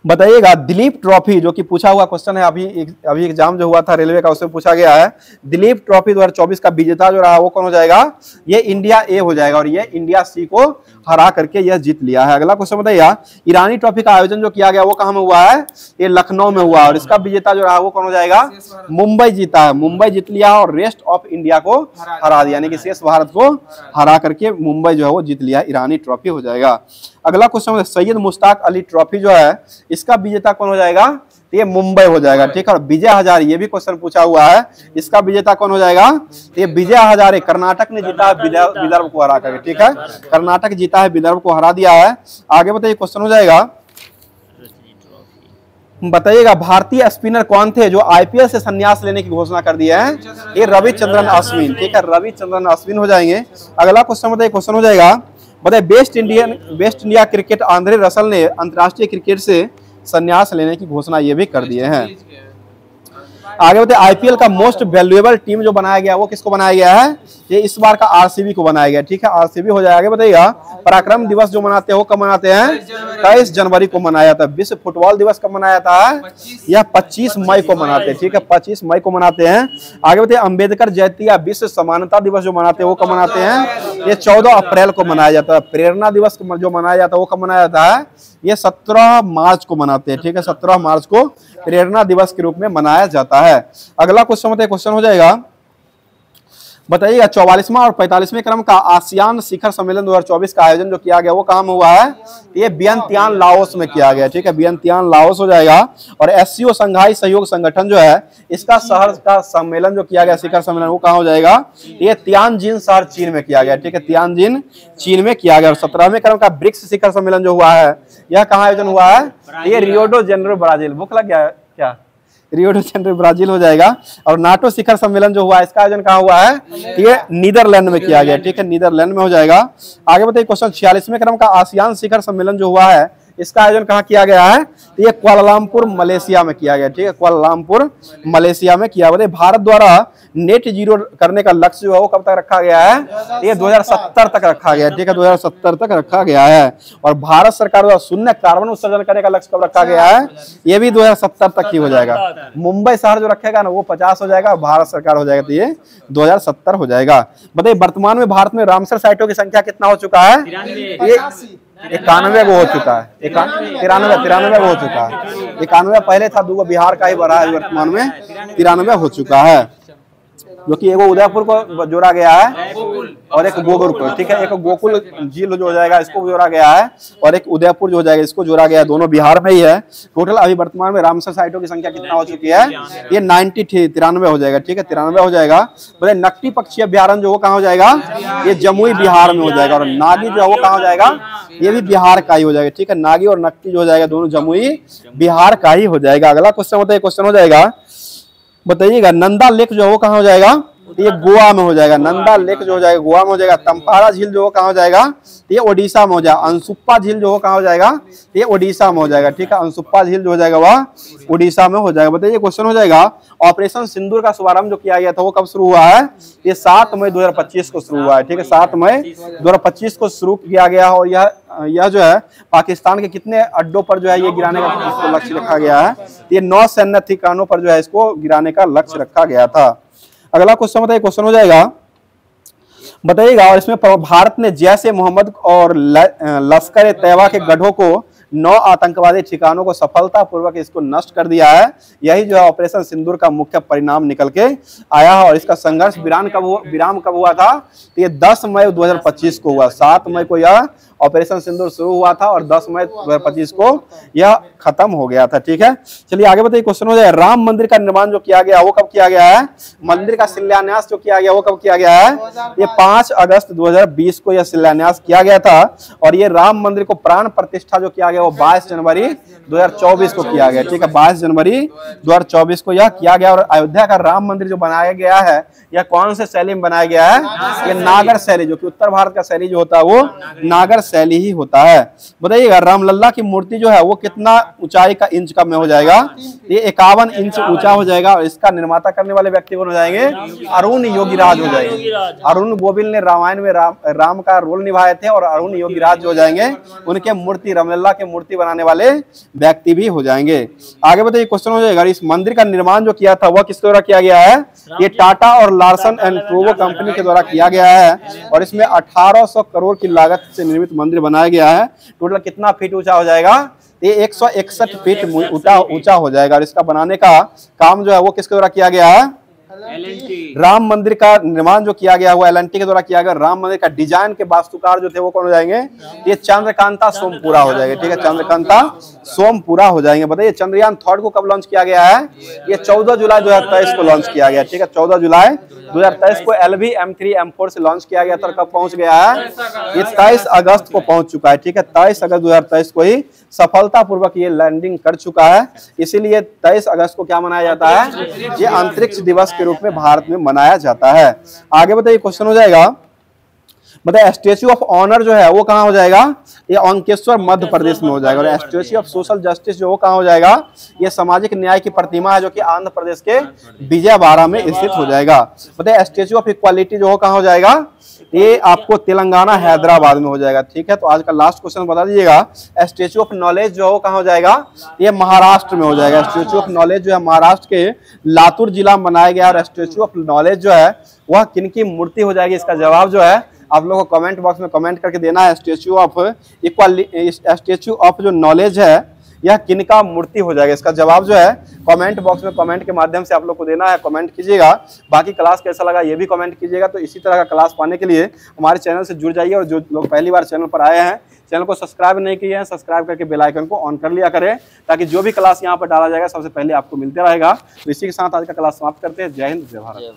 बताइएगा दिलीप ट्रॉफी, जो कि पूछा हुआ क्वेश्चन है, अभी एग्जाम जो हुआ था रेलवे का उसमें पूछा गया है। दिलीप ट्रॉफी 2024 का विजेता जो रहा वो कौन हो जाएगा? ये इंडिया ए हो जाएगा और ये इंडिया सी को हरा करके यह जीत लिया है। अगला क्वेश्चन बताइएगा ईरानी ट्रॉफी का आयोजन जो किया गया वो कहां में हुआ है? ये लखनऊ में हुआ और इसका विजेता जो रहा वो कौन हो जाएगा? मुंबई जीता है, मुंबई जीत लिया और रेस्ट ऑफ इंडिया को हरा दिया, यानी कि शेष भारत को हरा करके मुंबई जो है वो जीत लिया, ईरानी ट्रॉफी हो जाएगा। अगला क्वेश्चन सैयद मुश्ताक अली ट्रॉफी जो है इसका विजेता कौन हो जाएगा? ये मुंबई हो जाएगा, ठीक है। और विजय हजारे, ये भी क्वेश्चन पूछा हुआ है, इसका विजेता कौन हो जाएगा? ये विजय हजारे, कर्नाटक ने जीता है विदर्भ को हरा करके, ठीक है। कर्नाटक जीता है, विदर्भ को हरा दिया है। आगे बताइए क्वेश्चन हो जाएगा, बताइएगा भारतीय स्पिनर कौन थे जो आईपीएल से संन्यास लेने की घोषणा कर दिए हैं? ये रविचंद्रन अश्विन, ठीक है, रविचंद्रन अश्विन हो जाएंगे। अगला क्वेश्चन बताइए, क्वेश्चन हो जाएगा बताइए waste India cricket Andre Russell ने अंतर्राष्ट्रीय क्रिकेट से संन्यास लेने की घोषणा ये भी कर दिए हैं। आगे बताइए आईपीएल का मोस्ट वैल्यूएबल टीम जो बनाया गया वो किसको बनाया गया है? ये इस बार का आरसीबी को बनाया गया, ठीक है, आरसीबी हो जाएगा। बताइएगा पराक्रम दिवस जो मनाते हैं वो कब मनाते हैं? 23 जनवरी को मनाया था। विश्व फुटबॉल दिवस कब मनाया था? यह 25 मई को मनाते हैं, ठीक है, 25 मई को मनाते हैं। आगे बताइए अम्बेडकर जयंती या विश्व समानता दिवस जो मनाते हैं वो कब मनाते हैं? ये 14 अप्रैल को मनाया जाता है। प्रेरणा दिवस जो मनाया जाता है वो कब मनाया जाता है? ये 17 मार्च को मनाते हैं, ठीक है, 17 मार्च को प्रेरणा दिवस के रूप में मनाया जाता है। अगला क्वेश्चन बताइए, क्वेश्चन हो जाएगा बताइएगा 44वां और 45वें क्रम का आसियान शिखर सम्मेलन 2024 का आयोजन जो किया गया वो कहां में हुआ है? ये वियंतियान लाओस में किया गया, ठीक है, वियंतियान लाओस हो जाएगा। और एससीओ संघाई सहयोग संगठन जो है इसका शहर का सम्मेलन जो किया गया शिखर सम्मेलन वो कहां हो जाएगा? ये तियानजिन शहर चीन में किया गया, ठीक है, तियानजिन चीन में किया गया। और 17वें क्रम का ब्रिक्स शिखर सम्मेलन जो हुआ है यह कहां आयोजन हुआ है? ये रियो डे जेनेरो ब्राजील। भूख लग गया है क्या? रियो डे जेनेरो ब्राजील हो जाएगा। और नाटो शिखर सम्मेलन जो हुआ है इसका आयोजन कहाँ हुआ है? ये नीदरलैंड में किया गया, ठीक है, नीदरलैंड में हो जाएगा। आगे बताइए क्वेश्चन 46वें क्रम का आसियान शिखर सम्मेलन जो हुआ है इसका आयोजन कहाँ किया गया है? ये कुआलालंपुर मलेशिया में किया गया, ठीक है, कुआलालंपुर मलेशिया में किया। बताइए भारत द्वारा नेट जीरो करने का लक्ष्य जो है वो कब तक रखा गया है? ये 2070 तक रखा गया है, ठीक है, 2070 तक रखा गया है। और भारत सरकार द्वारा शून्य कार्बन उत्सर्जन करने का लक्ष्य कब रखा गया है? ये भी 2070 तक ही हो जाएगा। मुंबई शहर जो रखेगा ना वो 50 हो जाएगा, भारत सरकार हो जाएगा तो ये 2070 हो जाएगा। बताइए वर्तमान में भारत में रामसर साइटों की संख्या कितना हो चुका है? ये 91 को हो चुका है, 93 को हो चुका है। 91 पहले था, 2 बिहार का ही बढ़ा है, वर्तमान में 93 हो चुका है। जो कि एगो उदयपुर को जोड़ा गया है और एक गोकुल को, ठीक है, एक गोकुल झील जो हो जाएगा इसको जोड़ा गया है और एक उदयपुर जो हो जाएगा इसको जोड़ा गया है, दोनों बिहार में ही है। टोटल अभी वर्तमान में रामसर साइटों की संख्या कितना हो चुकी है? ये 93 हो जाएगा, ठीक है, 93 हो जाएगा। बोले नकटी पक्षी अभ्यारण्य जो वो कहाँ हो जाएगा? ये जमुई बिहार में हो जाएगा। और नागी जो है वो कहाँ हो जाएगा? ये भी बिहार का ही हो जाएगा, ठीक है, नागी और नकटी जो हो जाएगा दोनों जमुई बिहार का ही हो जाएगा। अगला क्वेश्चन होता है, क्वेश्चन हो जाएगा बताइएगा नंदा लेक जो वो कहाँ हो जाएगा? ये गोवा में हो जाएगा। नंदा लेक जो हो जाएगा गोवा में हो जाएगा। तंपारा झील जो कहाँ हो जाएगा? ये ओडिशा में हो जाएगा। अंसुप्पा झील जो कहाँ हो जाएगा? ये ओडिशा में हो जाएगा, ठीक है, अंसुप्पा झील जो हो जाएगा वह ओडिशा में हो जाएगा। बताइए क्वेश्चन हो जाएगा ऑपरेशन सिंदूर का शुभारंभ जो किया गया था वो कब शुरू हुआ है? ये 7 मई 2025 को शुरू हुआ है, ठीक है, 7 मई 2025 को शुरू किया गया और यह जो है पाकिस्तान के कितने अड्डों पर जो है ये गिराने का इसको लक्ष्य रखा गया है? ये 9 सैन्य ठिकानों पर जो है इसको गिराने का लक्ष्य रखा गया था। अगला क्वेश्चन बताइए, क्वेश्चन हो जाएगा बताइएगा और इसमें भारत ने जैश ए मोहम्मद और लश्कर ए तैयबा के गढ़ों को 9 आतंकवादी ठिकानों को सफलतापूर्वक इसको नष्ट कर दिया है। यही जो है ऑपरेशन सिंदूर का मुख्य परिणाम निकल के आया है। और इसका संघर्ष विराम कब हुआ था? ये 10 मई 2025 को हुआ। 7 मई को यह ऑपरेशन सिंदूर शुरू हुआ था और 10 मई 2025 को यह खत्म हो गया था, ठीक है। चलिए आगे बताइए, क्वेश्चन हो जाए राम मंदिर का निर्माण जो किया गया वो कब किया गया है? मंदिर का शिलान्यास जो किया गया वो कब किया गया है? ये 5 अगस्त 2020 को यह शिलान्यास किया गया था। और ये राम मंदिर को प्राण प्रतिष्ठा जो किया गया वो 22 जनवरी 2024 को किया गया, ठीक है, 22 जनवरी 2024 को यह किया गया। और अयोध्या का राम मंदिर जो बनाया गया है यह कौन से शैली में बनाया गया है? ये नागर शैली, जो कि उत्तर भारत का शैली जो होता है वो नागर शैली ही होता है। बताइएगा रामलला की मूर्ति जो है वो कितना ऊंचाई का इंच का में हो जाएगा? ये 51 इंच ऊंचा हो जाएगा और इसका निर्माता करने वाले व्यक्ति कौन हो जाएंगे? अरुण योगीराज हो जाएंगे। अरुण गोविल ने रामायण में राम का रोल निभाए थे और अरुण योगीराज जो हो जाएंगे उनके मूर्ति रामलला की मूर्ति बनाने वाले व्यक्ति भी हो जाएंगे। आगे बताइए क्वेश्चन हो जाएगा, इस मंदिर का निर्माण जो किया था वह किसके द्वारा किया गया है? ये टाटा और लार्सन एंड टूब्रो कंपनी के द्वारा किया गया है और इसमें 1800 करोड़ की लागत से निर्मित मंदिर बनाया गया है। टोटल कितना फीट ऊंचा हो जाएगा? ये 161 फीट ऊंचा हो जाएगा और इसका बनाने का काम जो है वो किसके द्वारा किया गया है? राम मंदिर का निर्माण जो किया गया हुआ एल&टी के द्वारा किया गया। राम मंदिर का डिजाइन के वास्तुकार जो थे वो कौन हो जाएंगे? ये चंद्रकांता सोमपुरा हो जाएगा। ठीक है, चंद्रकांता सोमपुरा हो जाएंगे। बताइए चंद्रयान 3 को कब लॉन्च किया गया है? ये 14 जुलाई 2023 को लॉन्च किया गया। ठीक है, 14 जुलाई 2023 को LV M3 M4 से लॉन्च किया गया था। कब पहुंच गया है? ये 23 अगस्त को पहुंच चुका है। ठीक है, 23 अगस्त 2023 को ही सफलतापूर्वक ये लैंडिंग कर चुका है। इसीलिए 23 अगस्त को क्या मनाया जाता है? ये अंतरिक्ष दिवस के रूप में भारत में मनाया जाता है। आगे बताइए क्वेश्चन हो जाएगा, बताइए स्टैच्यू ऑफ ऑनर जो है वो कहाँ हो जाएगा? ये अंकेश्वर मध्य प्रदेश में हो जाएगा। और स्टैच्यू ऑफ सोशल जस्टिस जो वो कहाँ हो जाएगा? ये सामाजिक न्याय की प्रतिमा है जो कि आंध्र प्रदेश के विजयवाड़ा में स्थित हो जाएगा। बताइए स्टैच्यू ऑफ इक्वालिटी जो वो कहाँ हो जाएगा? ये आपको तेलंगाना हैदराबाद में हो जाएगा। ठीक है, तो आज का लास्ट क्वेश्चन बता दीजिएगा, स्टैच्यू ऑफ नॉलेज जो है कहाँ हो जाएगा? ये महाराष्ट्र में हो जाएगा। स्टैच्यू ऑफ नॉलेज जो है महाराष्ट्र के लातूर जिला में बनाया गया और स्टैच्यू ऑफ नॉलेज जो है वह किनकी मूर्ति हो जाएगी? इसका जवाब जो है आप लोगों को कमेंट बॉक्स में कमेंट करके देना है। स्टैच्यू ऑफ जो नॉलेज है यह किनका मूर्ति हो जाएगा? इसका जवाब जो है कमेंट बॉक्स में कमेंट के माध्यम से आप लोग को देना है। कमेंट कीजिएगा। बाकी क्लास कैसा लगा ये भी कमेंट कीजिएगा। तो इसी तरह का क्लास पाने के लिए हमारे चैनल से जुड़ जाइए और जो लोग पहली बार चैनल पर आए हैं चैनल को सब्सक्राइब नहीं किए हैं सब्सक्राइब करके बेल आइकन को ऑन कर लिया करें ताकि जो भी क्लास यहाँ पर डाला जाएगा सबसे पहले आपको मिलते रहेगा। तो इसी के साथ आज का क्लास समाप्त करते हैं। जय हिंद, जय भारत।